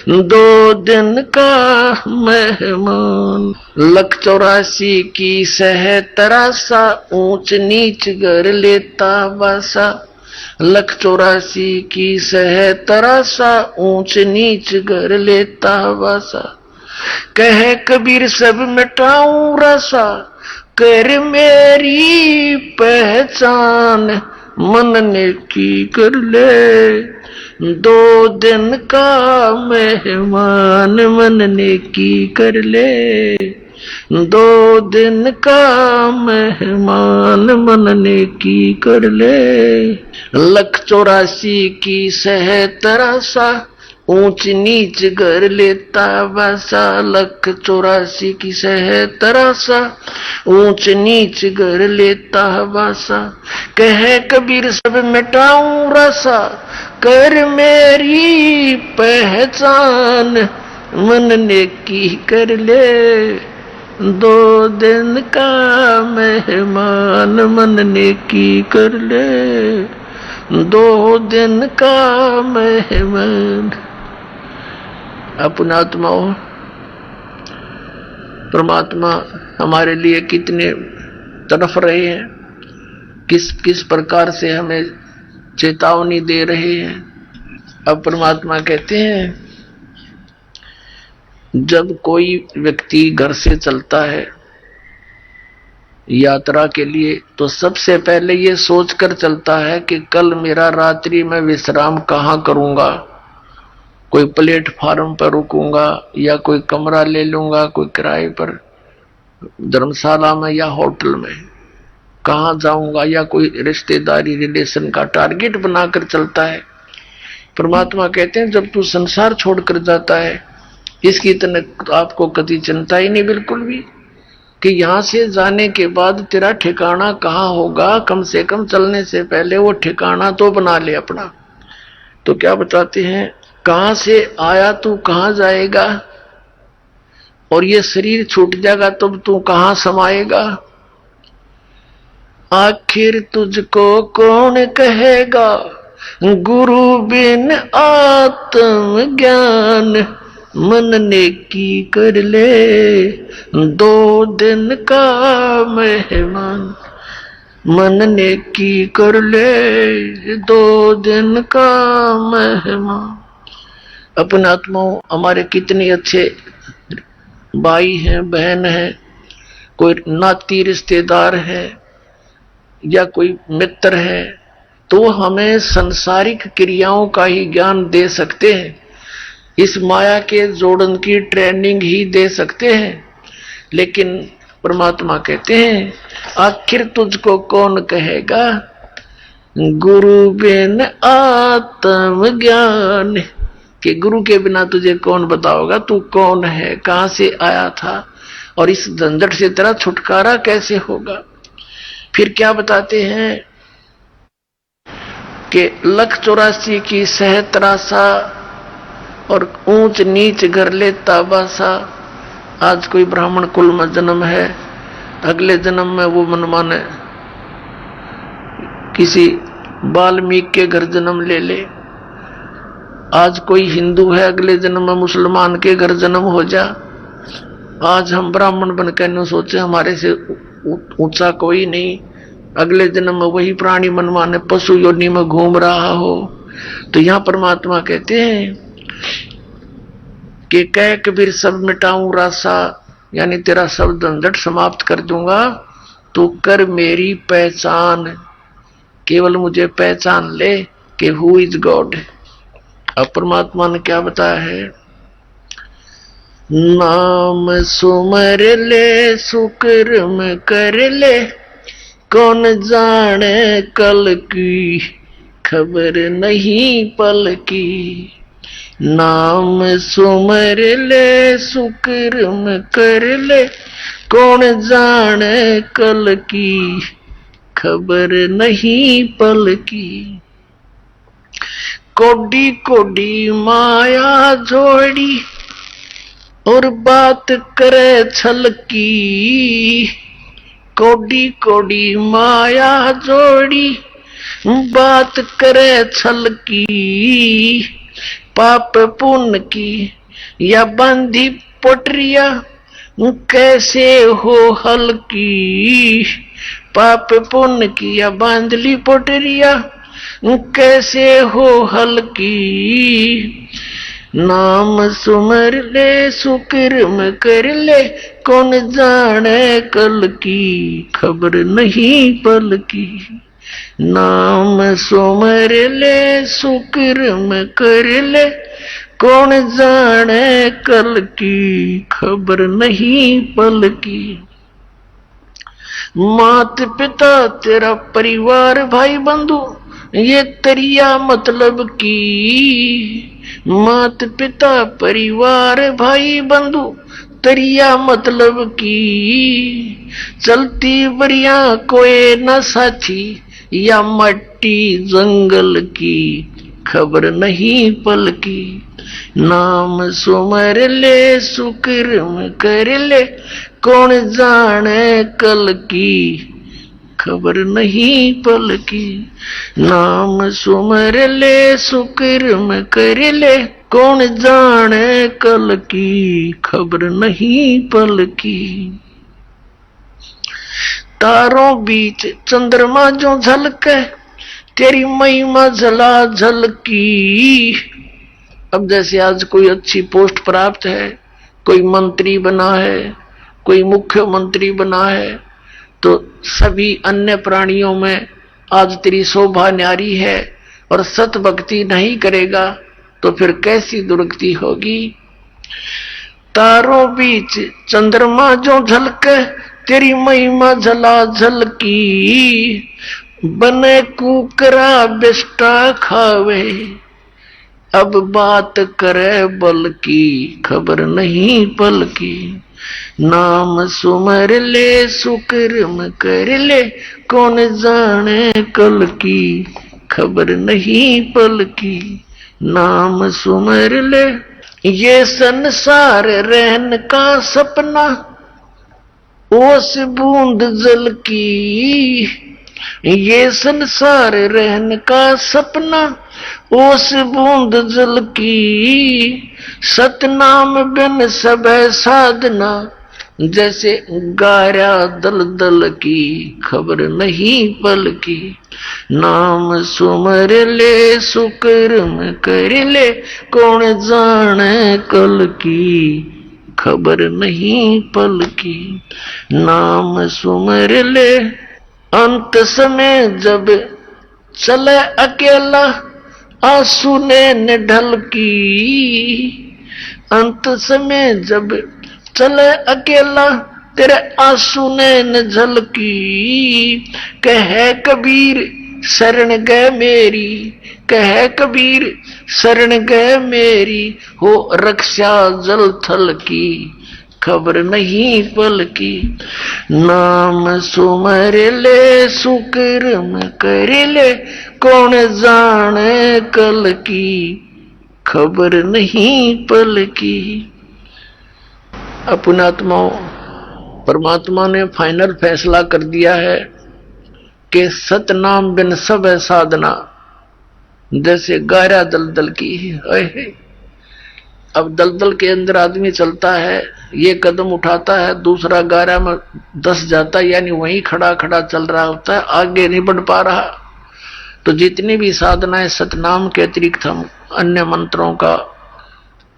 Speaker 2: दो दिन का मेहमान। 184 की सह तरासा, ऊंच नीच कर लेता बासा। 184 की सह तरासा, ऊंच नीच कर लेता बासा। कहे कबीर सब मिटाऊं रसा, कर मेरी पहचान मन नेकी कर ले, दो दिन का मेहमान मन नेकी कर ले, दो दिन का मेहमान मन नेकी कर ले। 184 की सह तरासा, ऊंच नीच कर लेता बासा। 184 की सह तरासा, ऊंच नीच कर लेता बासा। कहे कबीर सब मिटाऊं रसा, कर मेरी पहचान मन नेकी कर ले, दो दिन का मेहमान मन नेकी कर ले, दो दिन का मेहमान। अपना आत्माओं, परमात्मा हमारे लिए कितने तरफ रहे हैं, किस किस प्रकार से हमें चेतावनी दे रहे हैं। अब परमात्मा कहते हैं जब कोई व्यक्ति घर से चलता है यात्रा के लिए, तो सबसे पहले ये सोचकर चलता है कि कल मेरा रात्रि में विश्राम कहाँ करूंगा। कोई प्लेटफार्म पर रुकूंगा या कोई कमरा ले लूंगा, कोई किराए पर धर्मशाला में या होटल में कहाँ जाऊंगा, या कोई रिश्तेदारी रिलेशन का टारगेट बनाकर चलता है। परमात्मा कहते हैं जब तू संसार छोड़कर जाता है, इसकी इतने आपको कभी चिंता ही नहीं बिल्कुल भी। कि यहां से जाने के बाद तेरा ठिकाना कहाँ होगा, कम से कम चलने से पहले वो ठिकाना तो बना ले अपना। तो क्या बताते हैं, कहां से आया तू कहां जाएगा, और ये शरीर छूट जाएगा तब तू कहां समाएगा। आखिर तुझको कौन कहेगा, गुरु बिन आत्म ज्ञान, मन नेकी कर ले 2 दिन का मेहमान। मन नेकी कर ले 2 दिन का मेहमान। अपने आत्माओं, हमारे कितने अच्छे भाई हैं, बहन हैं, कोई नाती रिश्तेदार है या कोई मित्र है, तो हमें संसारिक क्रियाओं का ही ज्ञान दे सकते हैं, इस माया के जोड़न की ट्रेनिंग ही दे सकते हैं। लेकिन परमात्मा कहते हैं, आखिर तुझको कौन कहेगा, गुरु बिन आत्म ज्ञान, कि गुरु के बिना तुझे कौन बताओगा तू कौन है, कहां से आया था, और इस झंझट से तेरा छुटकारा कैसे होगा। फिर क्या बताते हैं कि 1,84 की सहतरासा और ऊंच नीच कर लेता बासा। आज कोई ब्राह्मण कुल में जन्म है, अगले जन्म में वो मनमाने किसी वाल्मीकि के घर जन्म ले ले। आज कोई हिंदू है, अगले जन्म में मुसलमान के घर जन्म हो जा। आज हम ब्राह्मण बनकर न सोचे हमारे से ऊंचा कोई नहीं, अगले जन्म में वही प्राणी मनमाने पशु योनि में घूम रहा हो। तो यहां परमात्मा कहते हैं कि कह कबीर सब मिटाऊं रासा, यानी तेरा सब झंझट समाप्त कर दूंगा, तो कर मेरी पहचान, केवल मुझे पहचान ले कि हु इज गॉड। अब परमात्मा ने क्या बताया है, नाम सुमर ले सुकर्म कर ले, कौन जाने कल की खबर नहीं पल की। नाम सुमर ले सुकर्म कर ले, कौन जाने कल की खबर नहीं पल की। कोडी कोडी माया जोड़ी और बात करे छल की। कोडी कोडी माया जोड़ी बात करे छल की। पाप पुण्य की या बंधी पोटरिया कैसे हो हल्की। पाप पुण्य की या बांधली पोटरिया कैसे हो हल्की। नाम सुमर ले सुकर्म कर ले, कौन जाने कल की खबर नहीं पल की। नाम सुमर ले सुकर्म कर ले, कौन जाने कल की खबर नहीं पल की। मात पिता तेरा परिवार भाई बंधु ये तरिया मतलब की। मात पिता परिवार भाई बंधु तरिया मतलब की। चलती बरिया कोई न साथी या मट्टी जंगल की खबर नहीं पल की। नाम सुमर ले सुकर्म कर ले, कौन जाने कल की खबर नहीं पल की। नाम सुमर ले सुकर्म कर ले, कौन जाने कल की खबर नहीं पल की। तारों बीच चंद्रमा जो झलके, तेरी महिमा झला झलकी। अब जैसे आज कोई अच्छी पोस्ट प्राप्त है, कोई मंत्री बना है, कोई मुख्यमंत्री बना है, तो सभी अन्य प्राणियों में आज तेरी शोभा न्यारी है, और सत भक्ति नहीं करेगा तो फिर कैसी दुर्गति होगी। तारों बीच चंद्रमा जो झलके, तेरी महिमा झला झलकी। बने कुकरा बिष्टा खावे, अब बात करे बल की खबर नहीं पल की। नाम सुमर ले सुकर्म कर ले, कौन जाने कल की खबर नहीं पल की। नाम सुमर ले। ये संसार रहन का सपना, ओस बूंद जल की। ये संसार रहन का सपना, ओस बूंद जल की। सतनाम बिन सब साधना, जैसे गारा दल दल की खबर नहीं पल की। नाम सुमर ले सुकर्म कर ले, कौन जाने कल की खबर नहीं पल की। नाम सुमर ले। अंत समय जब चले अकेला, आंसू ने ढल की। अंत समय जब चले अकेला, तेरे आंसू ने झलकी। कहे कबीर शरण गए मेरी, कहे कबीर शरण गए मेरी। हो रक्षा जल थल की खबर नहीं पल की। नाम सुमर ले सुकर्म कर ले, कौन जाने कल की खबर नहीं पल की। अपनात्माओं, परमात्मा ने फाइनल फैसला कर दिया है कि सतनाम बिन सब साधना, जैसे गारा दलदल की है। अब दलदल के अंदर आदमी चलता है, ये कदम उठाता है, दूसरा गारा में धंस जाता है, यानी वहीं खड़ा खड़ा चल रहा होता है, आगे नहीं बढ़ पा रहा। तो जितनी भी साधनाएं सतनाम के अतिरिक्त हम अन्य मंत्रों का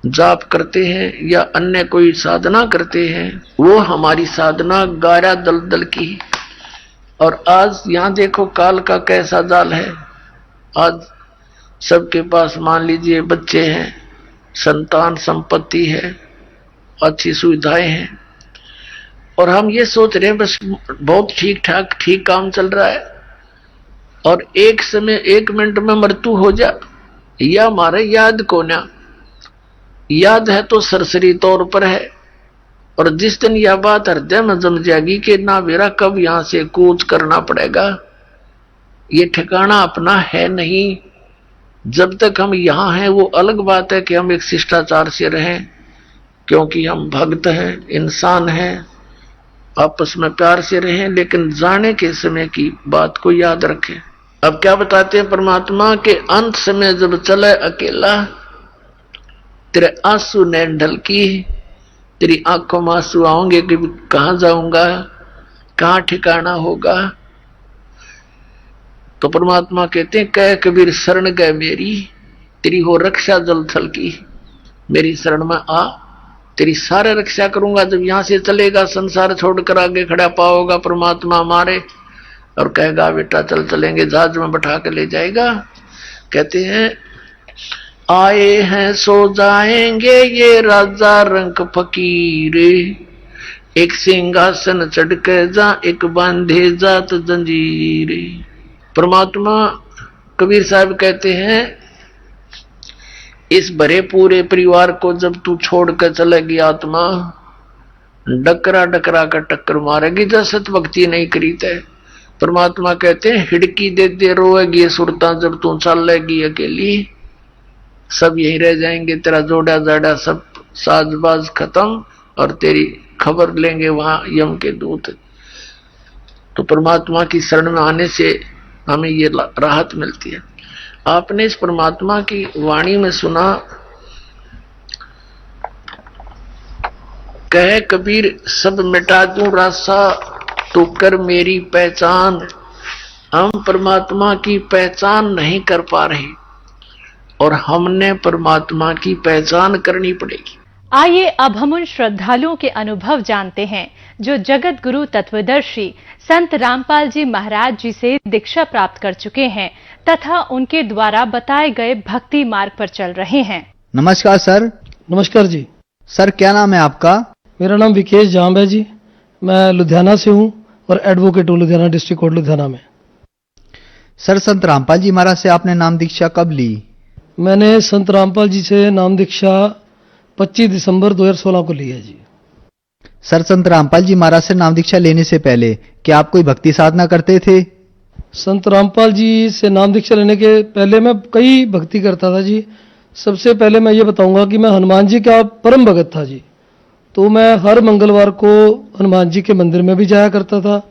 Speaker 2: जाप करते हैं या अन्य कोई साधना करते हैं, वो हमारी साधना गारा दलदल की। और आज यहां देखो काल का कैसा जाल है। आज सबके पास मान लीजिए बच्चे हैं, संतान संपत्ति है, अच्छी सुविधाएं हैं, और हम ये सोच रहे हैं बस बहुत ठीक ठाक ठीक काम चल रहा है, और एक समय 1 मिनट में मृत्यु हो जा, या हमारे याद को ना याद है तो सरसरी तौर पर है। और जिस दिन यह बात हृदय में जम जाएगी कि ना मेरा कब यहां से कूच करना पड़ेगा, ये ठिकाना अपना है नहीं। जब तक हम यहां हैं वो अलग बात है कि हम एक शिष्टाचार से रहें, क्योंकि हम भक्त हैं, इंसान हैं, आपस में प्यार से रहें, लेकिन जाने के समय की बात को याद रखें। अब क्या बताते हैं परमात्मा के अंत समय जब चले अकेला, तेरे आंसू ने ढल की, तेरी आंखों में आंसू आओगे कि कहां जाऊंगा, कहां ठिकाना होगा। तो परमात्मा कहते हैं कह कबीर शरण गए मेरी, तेरी हो रक्षा जल थल की। मेरी शरण में आ, तेरी सारे रक्षा करूंगा। जब यहां से चलेगा संसार छोड़कर आगे खड़ा पाओगा परमात्मा हमारे, और कहेगा बेटा चल चलेंगे, जहाज में बैठा के ले जाएगा। कहते हैं आए हैं सो जाएंगे ये राजा रंग फकीर, एक सिंहासन चढ़ के जा एक बांधे जात जंजीर। परमात्मा कबीर साहब कहते हैं इस भरे पूरे परिवार को जब तू छोड़ कर चलेगी आत्मा, डकरा डकरा कर टक्कर मारेगी जब सत भक्ति नहीं करी थे। परमात्मा कहते हैं हिड़की दे दे रोएगी सुरता जब तू चलेगी अकेली, सब यहीं रह जाएंगे, तेरा जोड़ा जाड़ा सब साजबाज खत्म, और तेरी खबर लेंगे वहां यम के दूत। तो परमात्मा की शरण में आने से हमें ये राहत मिलती है। आपने इस परमात्मा की वाणी में सुना, कहे कबीर सब मिटा दूं रासा, तू कर मेरी पहचान। हम परमात्मा की पहचान नहीं कर पा रहे, और हमने परमात्मा की पहचान करनी पड़ेगी।
Speaker 3: आइए अब हम उन श्रद्धालुओं के अनुभव जानते हैं जो जगत गुरु तत्वदर्शी संत रामपाल जी महाराज जी से दीक्षा प्राप्त कर चुके हैं तथा उनके द्वारा बताए गए भक्ति मार्ग पर चल रहे हैं।
Speaker 4: नमस्कार सर।
Speaker 5: नमस्कार जी।
Speaker 4: सर क्या नाम है आपका?
Speaker 5: मेरा नाम विकेश जाम्ब है जी, मैं लुधियाना से हूँ और एडवोकेट हूँ लुधियाना डिस्ट्रिक्ट कोर्ट लुधियाना में।
Speaker 4: सर संत रामपाल जी महाराज से आपने नाम दीक्षा कब ली?
Speaker 5: मैंने संत रामपाल जी से नाम दीक्षा 25 दिसंबर 2016 को ली है जी।
Speaker 4: सर संत रामपाल जी महाराज से नाम दीक्षा लेने से पहले क्या आप कोई भक्ति साधना करते थे?
Speaker 5: संत रामपाल जी से नाम दीक्षा लेने के पहले मैं कई भक्ति करता था जी। सबसे पहले मैं ये बताऊंगा कि मैं हनुमान जी का परम भगत था जी। तो मैं हर मंगलवार को हनुमान जी के मंदिर में भी जाया करता था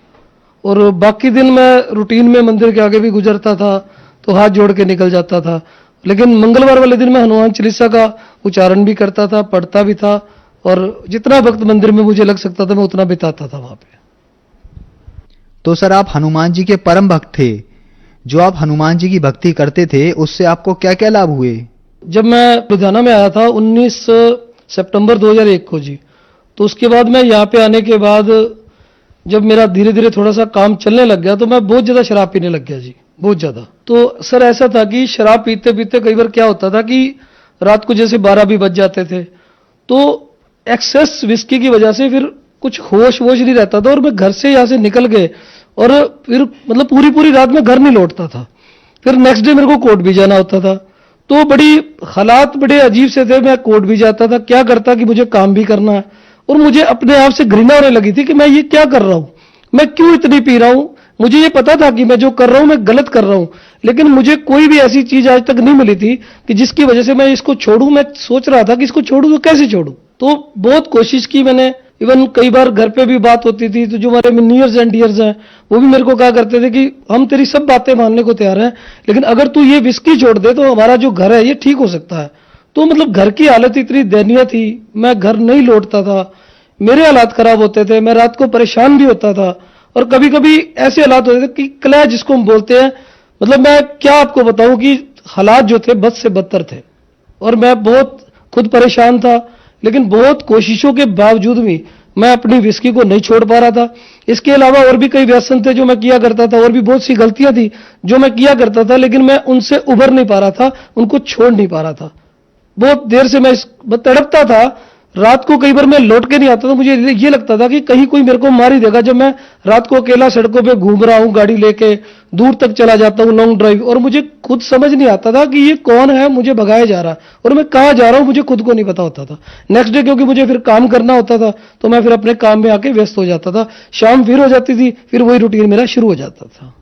Speaker 5: और बाकी दिन मैं रूटीन में मंदिर के आगे भी गुजरता था तो हाथ जोड़ के निकल जाता था। लेकिन मंगलवार वाले दिन मैं हनुमान चालीसा का उच्चारण भी करता था, पढ़ता भी था और जितना वक्त मंदिर में मुझे लग सकता था मैं उतना बिताता था वहां पे।
Speaker 4: तो सर आप हनुमान जी के परम भक्त थे। जो आप हनुमान जी की भक्ति करते थे उससे आपको क्या क्या लाभ हुए?
Speaker 5: जब मैं लुधियाना में आया था 19 सितंबर 2001 को जी, तो उसके बाद मैं यहाँ पे आने के बाद जब मेरा धीरे धीरे थोड़ा सा काम चलने लग गया तो मैं बहुत ज्यादा शराब पीने लग गया जी, बहुत ज्यादा। तो सर ऐसा था कि शराब पीते पीते कई बार क्या होता था कि रात को जैसे 12 भी बज जाते थे तो एक्सेस विस्की की वजह से फिर कुछ होश वोश नहीं रहता था और मैं घर से यहाँ से निकल गए और फिर मतलब पूरी पूरी रात में घर नहीं लौटता था। फिर नेक्स्ट डे मेरे को कोर्ट भी जाना होता था। तो बड़ी हालात बड़े अजीब से थे। मैं कोर्ट भी जाता था, क्या करता कि मुझे काम भी करना है और मुझे अपने आप से घृणा होने लगी थी कि मैं ये क्या कर रहा हूं, मैं क्यों इतनी पी रहा हूं। मुझे ये पता था कि मैं जो कर रहा हूं मैं गलत कर रहा हूं, लेकिन मुझे कोई भी ऐसी चीज आज तक नहीं मिली थी कि जिसकी वजह से मैं इसको छोड़ूं। मैं सोच रहा था कि इसको छोड़ूं तो कैसे छोड़ूं। तो बहुत कोशिश की मैंने। इवन कई बार घर पे भी बात होती थी तो जो हमारे नियर्स एंड डियर्स हैं वो भी मेरे को कहा करते थे कि हम तेरी सब बातें मानने को तैयार हैं, लेकिन अगर तू ये विस्की छोड़ दे तो हमारा जो घर है ये ठीक हो सकता है। तो मतलब घर की हालत इतनी दयनीय थी, मैं घर नहीं लौटता था, मेरे हालात खराब होते थे, मैं रात को परेशान भी होता था और कभी कभी ऐसे हालात होते थे कि क्लैश जिसको हम बोलते हैं, मतलब मैं क्या आपको बताऊं कि हालात जो थे बद से बदतर थे और मैं बहुत खुद परेशान था। लेकिन बहुत कोशिशों के बावजूद भी मैं अपनी विस्की को नहीं छोड़ पा रहा था। इसके अलावा और भी कई व्यसन थे जो मैं किया करता था और भी बहुत सी गलतियां थी जो मैं किया करता था, लेकिन मैं उनसे उभर नहीं पा रहा था, उनको छोड़ नहीं पा रहा था। बहुत देर से मैं तड़पता था। रात को कई बार मैं लौट के नहीं आता था, मुझे ये लगता था कि कहीं कोई मेरे को मार ही देगा। जब मैं रात को अकेला सड़कों पे घूम रहा हूं गाड़ी लेके, दूर तक चला जाता हूं लॉन्ग ड्राइव, और मुझे खुद समझ नहीं आता था कि ये कौन है मुझे भगाया जा रहा और मैं कहां जा रहा हूं, मुझे खुद को नहीं पता होता था। नेक्स्ट डे क्योंकि मुझे फिर काम करना होता था तो मैं फिर अपने काम में आके व्यस्त हो जाता था। शाम फिर हो जाती थी, फिर वही रूटीन मेरा शुरू हो जाता था।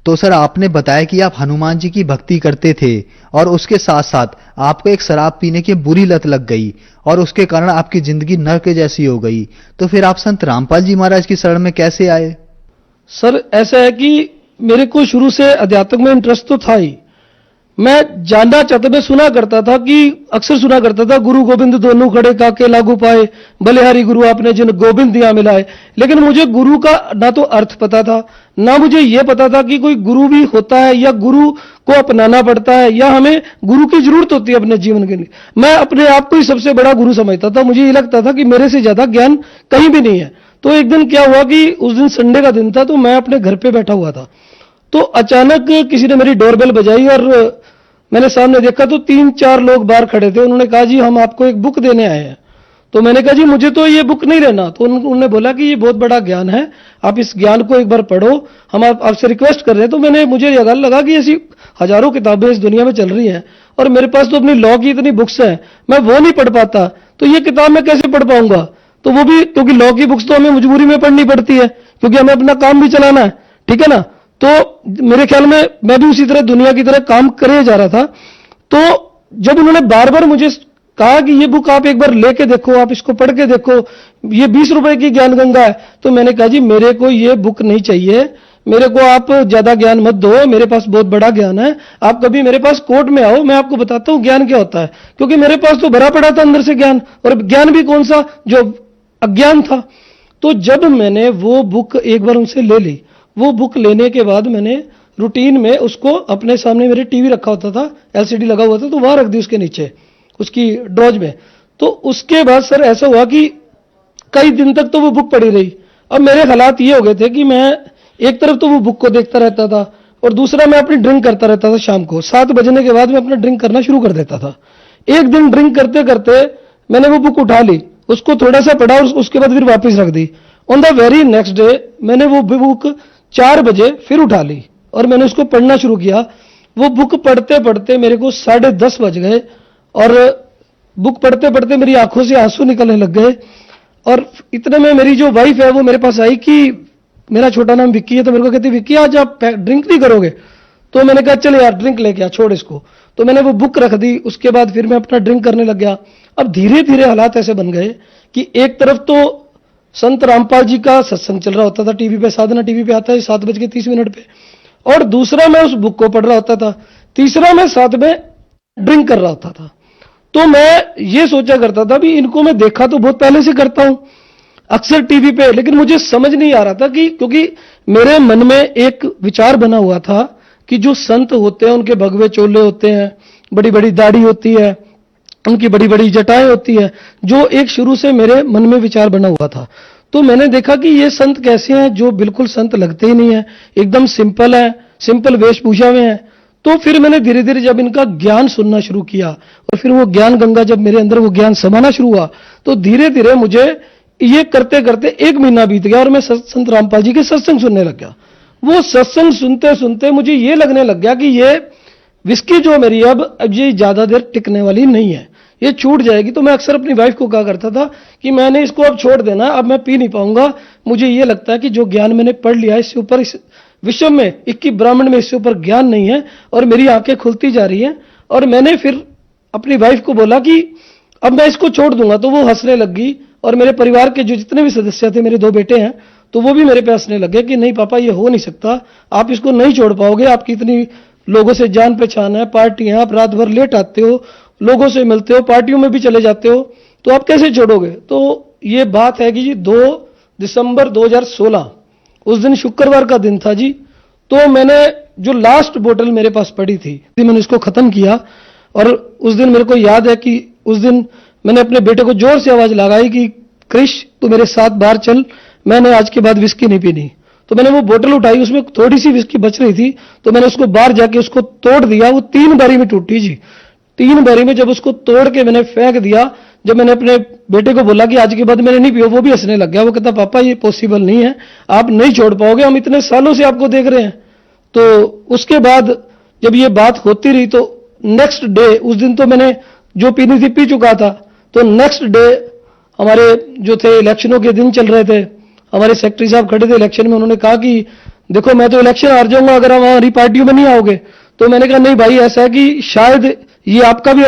Speaker 4: तो सर आपने बताया कि आप हनुमान जी की भक्ति करते थे और उसके साथ साथ आपको एक शराब पीने की बुरी लत लग गई और उसके कारण आपकी जिंदगी नर्क जैसी हो गई। तो फिर आप संत रामपाल जी महाराज की शरण में कैसे आए?
Speaker 5: सर ऐसा है कि मेरे को शुरू से अध्यात्म में इंटरेस्ट तो था ही। मैं जानना चाहता, मैं सुना करता था कि अक्सर सुना करता था गुरु गोविंद दोनों खड़े काके लागू पाए, बलिहारी गुरु आपने जिन गोविंद दिया मिलाए। लेकिन मुझे गुरु का ना तो अर्थ पता था, ना मुझे यह पता था कि कोई गुरु भी होता है या गुरु को अपनाना पड़ता है या हमें गुरु की जरूरत होती है अपने जीवन के लिए। मैं अपने आप को ही सबसे बड़ा गुरु समझता था। मुझे ये लगता था कि मेरे से ज्यादा ज्ञान कहीं भी नहीं है। तो एक दिन क्या हुआ कि उस दिन संडे का दिन था, तो मैं अपने घर पे बैठा हुआ था, तो अचानक किसी ने मेरी डोरबेल बजाई और मैंने सामने देखा तो 3-4 लोग बाहर खड़े थे। उन्होंने कहा जी हम आपको एक बुक देने आए हैं। तो मैंने कहा जी मुझे तो ये बुक नहीं लेना। तो उन्होंने बोला कि ये बहुत बड़ा ज्ञान है, आप इस ज्ञान को एक बार पढ़ो, हम आपसे रिक्वेस्ट कर रहे हैं। तो मुझे याद लगा कि ऐसी हजारों किताबें इस दुनिया में चल रही हैं और मेरे पास तो अपनी लॉ की इतनी बुक्स हैं, मैं वो नहीं पढ़ पाता, तो ये किताब मैं कैसे पढ़ पाऊंगा। तो वो भी क्योंकि लॉ की बुक्स तो हमें मजबूरी में पढ़नी पड़ती है क्योंकि हमें अपना काम भी चलाना है, ठीक है ना। तो मेरे ख्याल में मैं भी उसी तरह दुनिया की तरह काम करे जा रहा था। तो जब उन्होंने बार बार मुझे कहा कि ये बुक आप एक बार लेके देखो, आप इसको पढ़ के देखो, ये 20 रुपए की ज्ञान गंगा है, तो मैंने कहा जी मेरे को ये बुक नहीं चाहिए, मेरे को आप ज्यादा ज्ञान मत दो, मेरे पास बहुत बड़ा ज्ञान है। आप कभी मेरे पास कोर्ट में आओ, मैं आपको बताता हूं ज्ञान क्या होता है, क्योंकि मेरे पास तो भरा पड़ा था अंदर से ज्ञान, और ज्ञान भी कौन सा जो अज्ञान था। तो जब मैंने वो बुक एक बार उनसे ले ली, वो बुक लेने के बाद मैंने रूटीन में उसको अपने सामने, मेरे टीवी रखा होता था, एलसीडी लगा हुआ था, तो वहां रख दी उसके नीचे उसकी ड्रॉज में। तो उसके बाद सर ऐसा हुआ कि कई दिन तक तो वो बुक पड़ी रही। अब मेरे हालात ये हो गए थे कि मैं एक तरफ तो वो बुक को देखता रहता था और दूसरा मैं अपनी ड्रिंक करता रहता था। शाम को 7 बजने के बाद मैं अपना ड्रिंक करना शुरू कर देता था। एक दिन ड्रिंक करते करते मैंने वो बुक उठा ली, उसको थोड़ा सा पढ़ा और उसके बाद फिर वापस रख दी। On the very next day मैंने वो बुक 4 बजे फिर उठा ली और मैंने उसको पढ़ना शुरू किया। वो बुक पढ़ते पढ़ते मेरे को 10:30 बज गए और बुक पढ़ते पढ़ते मेरी आंखों से आंसू निकलने लग गए और इतने में मेरी जो वाइफ है वो मेरे पास आई कि मेरा छोटा नाम विक्की है, तो मेरे को कहती विक्की आज आप ड्रिंक नहीं करोगे? तो मैंने कहा चल यार ड्रिंक लेके आ, छोड़ इसको। तो मैंने वो बुक रख दी, उसके बाद फिर मैं अपना ड्रिंक करने लग गया। अब धीरे धीरे हालात ऐसे बन गए कि एक तरफ तो संत रामपाल जी का सत्संग चल रहा होता था टीवी पे, साधना टीवी पे आता है 7:30 पे, और दूसरा मैं उस बुक को पढ़ रहा होता था, तीसरा मैं साथ में ड्रिंक कर रहा होता था। तो मैं ये सोचा करता था भी इनको मैं देखा तो बहुत पहले से करता हूं अक्सर टीवी पे, लेकिन मुझे समझ नहीं आ रहा था कि, क्योंकि मेरे मन में एक विचार बना हुआ था कि जो संत होते हैं उनके भगवे चोले होते हैं, बड़ी बड़ी दाढ़ी होती है, उनकी बड़ी बड़ी जटाएं होती है, जो एक शुरू से मेरे मन में विचार बना हुआ था। तो मैंने देखा कि ये संत कैसे हैं जो बिल्कुल संत लगते ही नहीं है, एकदम सिंपल है, सिंपल वेशभूषा में है। तो फिर मैंने धीरे धीरे जब इनका ज्ञान सुनना शुरू किया और फिर वो ज्ञान गंगा जब मेरे अंदर वो ज्ञान समाना शुरू हुआ, तो धीरे धीरे मुझे ये करते करते 1 महीना बीत गया और मैं संत रामपाल जी के सत्संग सुनने लग गया। वो सत्संग सुनते सुनते मुझे ये लगने लग गया कि ये विस्की जो मेरी अब ये ज्यादा देर टिकने वाली नहीं है, ये छूट जाएगी। तो मैं अक्सर अपनी वाइफ को कहा करता था कि मैंने इसको अब छोड़ देना, अब मैं पी नहीं पाऊंगा। मुझे ये लगता है कि जो ज्ञान मैंने पढ़ लिया इससे ऊपर, इस विश्व में 21 ब्राह्मण में इससे ऊपर ज्ञान नहीं है, और मेरी आंखें खुलती जा रही हैं। और मैंने फिर अपनी वाइफ को बोला कि अब मैं इसको छोड़ दूंगा, तो वो हंसने लग गई। और मेरे परिवार के जो जितने भी सदस्य थे, मेरे 2 बेटे हैं, तो वो भी मेरे पे हंसने लगे कि नहीं पापा ये हो नहीं सकता, आप इसको नहीं छोड़ पाओगे, आपकी इतनी लोगों से जान पहचान है, पार्टी है, आप रात भर लेट आते हो, लोगों से मिलते हो, पार्टियों में भी चले जाते हो, तो आप कैसे छोड़ोगे? तो ये बात है कि जी 2 दिसंबर 2016 उस दिन शुक्रवार का दिन था जी। तो मैंने जो लास्ट बोतल मेरे पास पड़ी थी मैंने उसको खत्म किया। और उस दिन मेरे को याद है कि उस दिन मैंने अपने बेटे को जोर से आवाज लगाई कि क्रिश तू मेरे साथ बाहर चल, मैंने आज के बाद विस्की नहीं पीनी। तो मैंने वो बोतल उठाई, उसमें थोड़ी सी विस्की बच रही थी, तो मैंने उसको बाहर जाके उसको तोड़ दिया। वो 3 बारी में टूटी जी, 3 बारी में जब उसको तोड़ के मैंने फेंक दिया, जब मैंने अपने बेटे को बोला कि आज के बाद मैंने नहीं पिया, वो भी हंसने लग गया। वो कहता पापा ये पॉसिबल नहीं है, आप नहीं छोड़ पाओगे, हम इतने सालों से आपको देख रहे हैं। तो उसके बाद जब ये बात होती रही तो नेक्स्ट डे, उस दिन तो मैंने जो पीनी थी पी चुका था, तो नेक्स्ट डे हमारे जो थे इलेक्शनों के दिन चल रहे थे, हमारे सेक्रेटरी साहब खड़े थे इलेक्शन में, उन्होंने कहा कि देखो मैं तो इलेक्शन हार जाऊंगा अगर आप हमारी पार्टियों में नहीं आओगे। तो मैंने कहा नहीं भाई, ऐसा है कि शायद ये आपका भी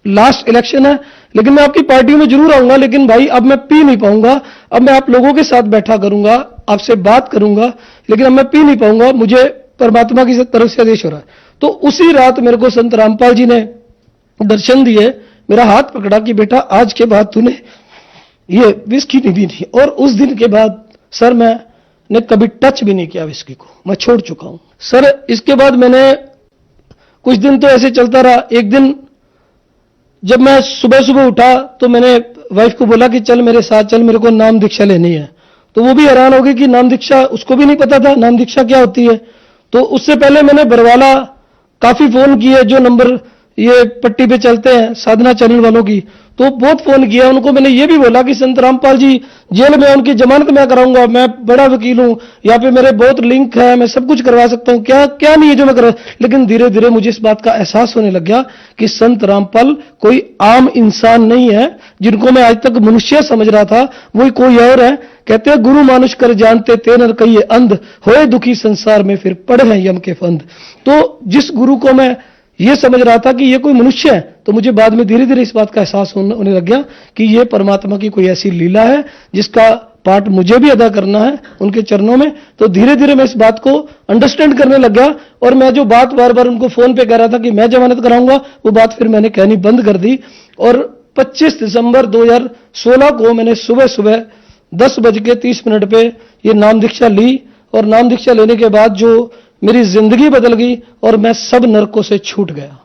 Speaker 5: लास्ट इलेक्शन है, लेकिन मैं आपकी पार्टियों में जरूर आऊंगा, लेकिन भाई अब मैं पी नहीं पाऊंगा, अब मैं आप लोगों के साथ बैठा करूंगा, आपसे बात करूंगा, लेकिन अब मैं पी नहीं पाऊंगा, मुझे परमात्मा की तरफ से आदेश हो रहा है। तो उसी रात मेरे को संत रामपाल जी ने दर्शन दिए, मेरा हाथ पकड़ा कि बेटा आज के बाद तूने ये विस्की नहीं पीनी। और उस दिन के बाद सर मैंने कभी टच भी नहीं किया विस्की को, मैं छोड़ चुका हूं सर। इसके बाद मैंने कुछ दिन तो ऐसे चलता रहा। एक दिन जब मैं सुबह सुबह उठा तो मैंने वाइफ को बोला कि चल मेरे साथ चल, मेरे को नाम दीक्षा लेनी है। तो वो भी हैरान हो गई कि नाम दीक्षा, उसको भी नहीं पता था नाम दीक्षा क्या होती है। तो उससे पहले मैंने बरवाला काफी फोन किए, जो नंबर ये पट्टी पे चलते हैं साधना चैनल वालों की, तो बहुत फोन किया उनको। मैंने ये भी बोला कि संत रामपाल जी जेल में, उनकी जमानत मैं कराऊंगा, मैं बड़ा वकील हूं, यहाँ पे मेरे बहुत लिंक है, मैं सब कुछ करवा सकता हूं, क्या क्या नहीं है जो मैं करवा। लेकिन धीरे धीरे मुझे इस बात का एहसास होने लग गया कि संत रामपाल कोई आम इंसान नहीं है, जिनको मैं आज तक मनुष्य समझ रहा था वही कोई और है। कहते हैं गुरु मानुष कर जानते ते नर कहिए अंध, होए दुखी संसार में फिर पड़े हैं यम के फंद। तो जिस गुरु को मैं ये समझ रहा था कि ये कोई मनुष्य है, तो मुझे बाद में धीरे धीरे इस बात का एहसास होने लग गया कि ये परमात्मा की कोई ऐसी लीला है जिसका पार्ट मुझे भी अदा करना है उनके चरणों में। तो धीरे धीरे मैं इस बात को अंडरस्टैंड करने लग गया। और मैं जो बात बार बार उनको फोन पे कह रहा था कि मैं जमानत कराऊंगा, वो बात फिर मैंने कहनी बंद कर दी। और 25 दिसंबर 2016 को मैंने सुबह सुबह 10:30 पे ये नाम दीक्षा ली। और नाम दीक्षा लेने के बाद जो मेरी जिंदगी बदल गई और मैं सब नरकों से छूट गया।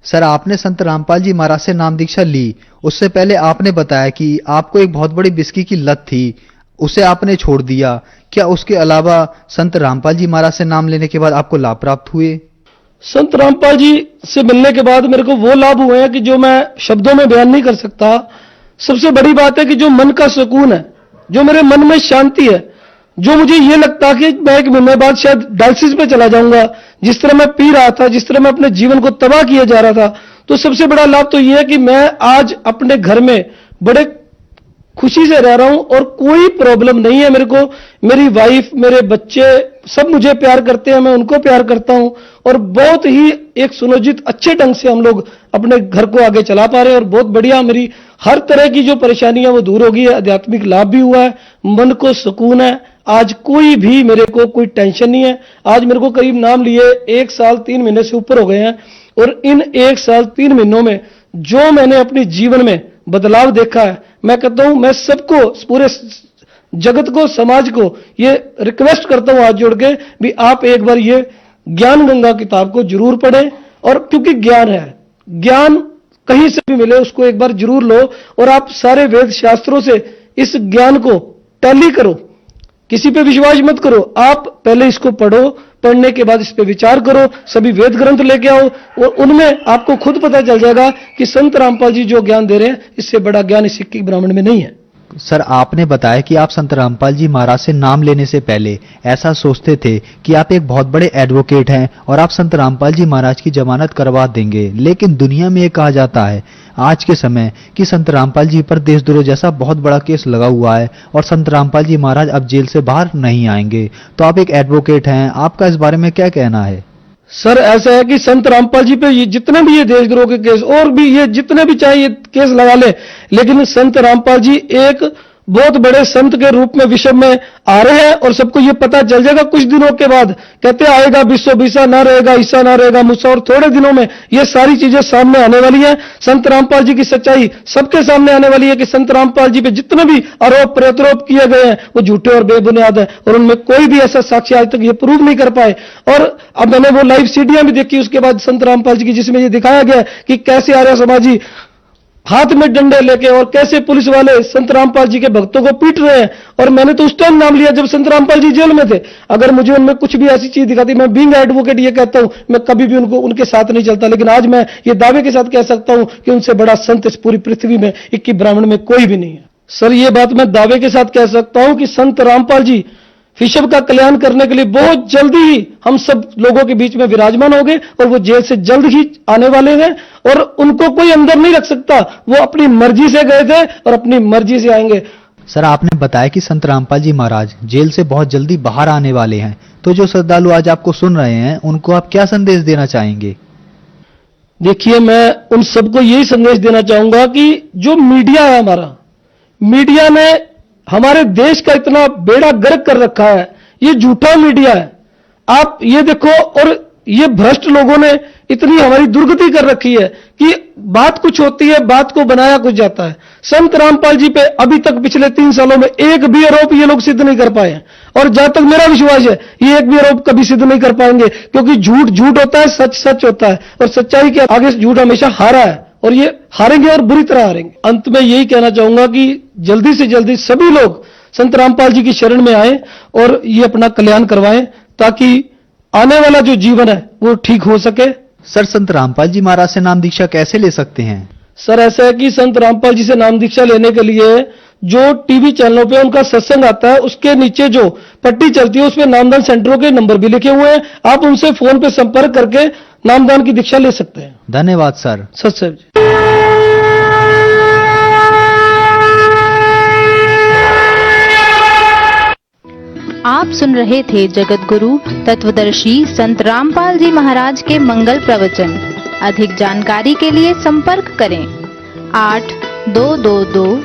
Speaker 4: सर आपने संत रामपाल जी महाराज से नाम दीक्षा ली, उससे पहले आपने बताया कि आपको एक बहुत बड़ी विस्की की लत थी, उसे आपने छोड़ दिया। क्या उसके अलावा संत रामपाल जी महाराज से नाम लेने के बाद आपको लाभ प्राप्त हुए?
Speaker 5: संत रामपाल जी से मिलने के बाद मेरे को वो लाभ हुए हैं कि जो मैं शब्दों में बयान नहीं कर सकता। सबसे बड़ी बात है कि जो मन का सुकून है, जो मेरे मन में शांति है, जो मुझे ये लगता कि मैं 1 महीने बाद शायद डायलिसिस पे चला जाऊंगा, जिस तरह मैं पी रहा था, जिस तरह मैं अपने जीवन को तबाह किया जा रहा था, तो सबसे बड़ा लाभ तो ये है कि मैं आज अपने घर में बड़े खुशी से रह रहा हूं और कोई प्रॉब्लम नहीं है मेरे को। मेरी वाइफ, मेरे बच्चे सब मुझे प्यार करते हैं, मैं उनको प्यार करता हूं और बहुत ही एक सुनियोजित अच्छे ढंग से हम लोग अपने घर को आगे चला पा रहे हैं। और बहुत बढ़िया, मेरी हर तरह की जो परेशानी है वो दूर हो गई है, आध्यात्मिक लाभ भी हुआ है, मन को सुकून है। आज कोई भी मेरे को कोई टेंशन नहीं है। आज मेरे को करीब नाम लिए 1 साल 3 महीने से ऊपर हो गए हैं और इन 1 साल 3 महीनों में जो मैंने अपने जीवन में बदलाव देखा है, मैं कहता हूं, मैं सबको, पूरे जगत को, समाज को ये रिक्वेस्ट करता हूं हाथ जोड़ के भी आप एक बार ये ज्ञान गंगा किताब को जरूर पढ़ें। और क्योंकि ज्ञान है, ज्ञान कहीं से भी मिले उसको एक बार जरूर लो और आप सारे वेद शास्त्रों से इस ज्ञान को टैली करो, किसी पे विश्वास मत करो। आप पहले इसको पढ़ो, पढ़ने के बाद इस पे विचार करो, सभी वेद ग्रंथ लेके आओ और उनमें आपको खुद पता चल जाएगा कि संत रामपाल जी जो ज्ञान दे रहे हैं इससे बड़ा ज्ञान इस सिक्की ब्राह्मण में नहीं है।
Speaker 4: सर, आपने बताया कि आप संत रामपाल जी महाराज से नाम लेने से पहले ऐसा सोचते थे कि आप एक बहुत बड़े एडवोकेट हैं और आप संत रामपाल जी महाराज की जमानत करवा देंगे, लेकिन दुनिया में ये कहा जाता है आज के समय कि संत रामपाल जी पर देशद्रोह जैसा बहुत बड़ा केस लगा हुआ है और संत रामपाल जी महाराज अब जेल से बाहर नहीं आएंगे। तो आप एक एडवोकेट हैं, आपका इस बारे में क्या कहना है?
Speaker 5: सर, ऐसा है कि संत रामपाल जी पे ये जितने भी ये देशद्रोह के केस और भी ये जितने भी चाहे ये केस लगा ले, लेकिन संत रामपाल जी एक बहुत बड़े संत के रूप में विश्व में आ रहे हैं और सबको ये पता चल जाएगा कुछ दिनों के बाद। कहते आएगा विश्व बीसा ना रहेगा, ईसा ना रहेगा, मूसा, और थोड़े दिनों में ये सारी चीजें सामने आने वाली हैं। संत रामपाल जी की सच्चाई सबके सामने आने वाली है कि संत रामपाल जी पे जितने भी आरोप प्रत्यारोप किए गए हैं वो झूठे और बेबुनियाद है और उनमें कोई भी ऐसा साक्ष्य आज तक ये प्रूव नहीं कर पाए। और अब मैंने वो लाइव सीडियां भी देखी उसके बाद संत रामपाल जी की, जिसमें ये दिखाया गया कि कैसे आर्य समाजी हाथ में डंडे लेके और कैसे पुलिस वाले संत रामपाल जी के भक्तों को पीट रहे हैं। और मैंने तो उस टाइम नाम लिया जब संत रामपाल जी जेल में थे। अगर मुझे उनमें कुछ भी ऐसी चीज दिखाती, मैं बीइंग एडवोकेट ये कहता हूं, मैं कभी भी उनके साथ नहीं चलता, लेकिन आज मैं ये दावे के साथ कह सकता हूं कि उनसे बड़ा संत इस पूरी पृथ्वी में 21 ब्राह्मण में कोई भी नहीं है। सर, ये बात मैं दावे के साथ कह सकता हूं कि संत रामपाल जी विश्व का कल्याण करने के लिए बहुत जल्दी ही हम सब लोगों के बीच में विराजमान होंगे और वो जेल से जल्द ही आने वाले हैं और उनको कोई अंदर नहीं रख सकता। वो अपनी मर्जी से गए थे और अपनी मर्जी से आएंगे।
Speaker 4: सर, आपने बताया कि संत रामपाल जी महाराज जेल से बहुत जल्दी बाहर आने वाले हैं, तो जो श्रद्धालु आज आपको सुन रहे हैं उनको आप क्या संदेश देना चाहेंगे?
Speaker 5: देखिए, मैं उन सबको यही संदेश देना चाहूंगा कि जो मीडिया है हमारा, मीडिया ने हमारे देश का इतना बेड़ा गर्क कर रखा है, ये झूठा मीडिया है। आप ये देखो, और ये भ्रष्ट लोगों ने इतनी हमारी दुर्गति कर रखी है कि बात कुछ होती है, बात को बनाया कुछ जाता है। संत रामपाल जी पे अभी तक पिछले 3 सालों में एक भी आरोप ये लोग सिद्ध नहीं कर पाए हैं और जहां तक मेरा विश्वास है ये एक भी आरोप कभी सिद्ध नहीं कर पाएंगे, क्योंकि झूठ झूठ होता है, सच सच होता है और सच्चाई के आगे झूठ हमेशा हारा है और ये हारेंगे और बुरी तरह हारेंगे। अंत में यही कहना चाहूंगा कि जल्दी से जल्दी सभी लोग संत रामपाल जी की शरण में आए और ये अपना कल्याण करवाएं ताकि आने वाला जो जीवन है वो ठीक हो सके।
Speaker 4: सर, संत रामपाल जी महाराज से नाम दीक्षा कैसे ले सकते हैं?
Speaker 5: सर, ऐसा है कि संत रामपाल जी से नाम दीक्षा लेने के लिए जो टीवी चैनलों पे उनका सत्संग आता है उसके नीचे जो पट्टी चलती है उसमें नामदान सेंटरों के नंबर भी लिखे हुए हैं। आप उनसे फोन पे संपर्क करके नामदान की दीक्षा ले सकते हैं।
Speaker 4: धन्यवाद सर।
Speaker 5: सच सर जी।
Speaker 6: आप सुन रहे थे जगत गुरु तत्वदर्शी संत रामपाल जी महाराज के मंगल प्रवचन। अधिक जानकारी के लिए संपर्क करें 8222